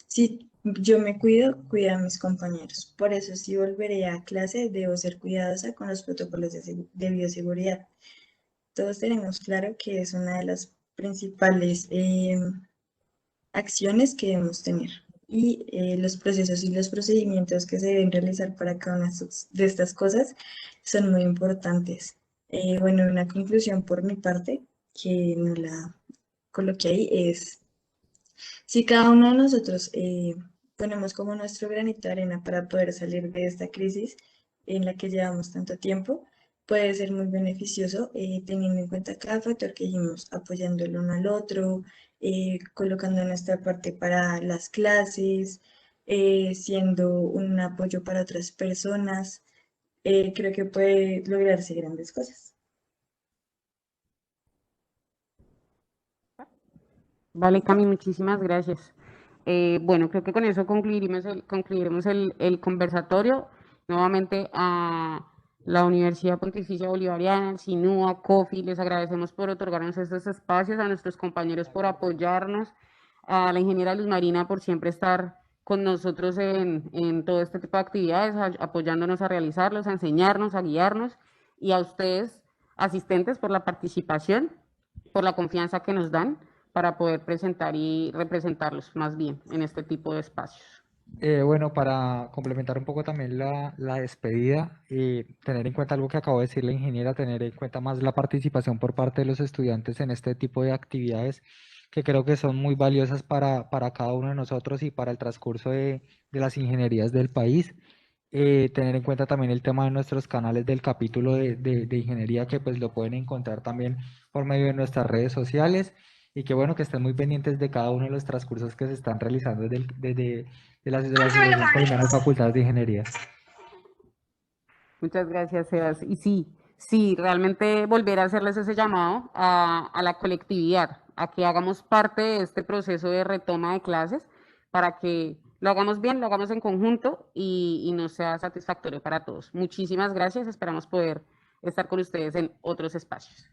S11: si yo me cuido, cuida a mis compañeros. Por eso, si volveré a clase, debo ser cuidadosa con los protocolos de bioseguridad. Todos tenemos claro que es una de las principales acciones que debemos tener y los procesos y los procedimientos que se deben realizar para cada una de estas cosas son muy importantes. Bueno, una conclusión por mi parte, que no la coloqué ahí, es si cada uno de nosotros ponemos como nuestro granito de arena para poder salir de esta crisis en la que llevamos tanto tiempo, puede ser muy beneficioso teniendo en cuenta cada factor que dijimos, apoyando el uno al otro, colocando nuestra parte para las clases, siendo un apoyo para otras personas. Creo que puede lograrse grandes cosas.
S5: Vale, Cami, muchísimas gracias. Bueno, creo que con eso concluiremos el conversatorio. Nuevamente a la Universidad Pontificia Bolivariana, SINUA, COFI, les agradecemos por otorgarnos estos espacios, a nuestros compañeros por apoyarnos, a la ingeniera Luz Marina por siempre estar con nosotros en todo este tipo de actividades, apoyándonos a realizarlos, a enseñarnos, a guiarnos, y a ustedes, asistentes, por la participación, por la confianza que nos dan para poder presentar y representarlos más bien en este tipo de espacios.
S6: Bueno, para complementar un poco también la despedida, tener en cuenta algo que acabo de decir la ingeniera, tener en cuenta más la participación por parte de los estudiantes en este tipo de actividades que creo que son muy valiosas para cada uno de nosotros y para el transcurso de las ingenierías del país. Tener en cuenta también el tema de nuestros canales del capítulo de ingeniería, que pues lo pueden encontrar también por medio de nuestras redes sociales, y que bueno, que estén muy pendientes de cada uno de los transcursos que se están realizando desde la Asociación Colombiana de Facultades de Ingeniería.
S5: Muchas gracias, Sebas. Y sí, realmente volver a hacerles ese llamado a la colectividad, a que hagamos parte de este proceso de retoma de clases para que lo hagamos bien, lo hagamos en conjunto y nos sea satisfactorio para todos. Muchísimas gracias, esperamos poder estar con ustedes en otros espacios.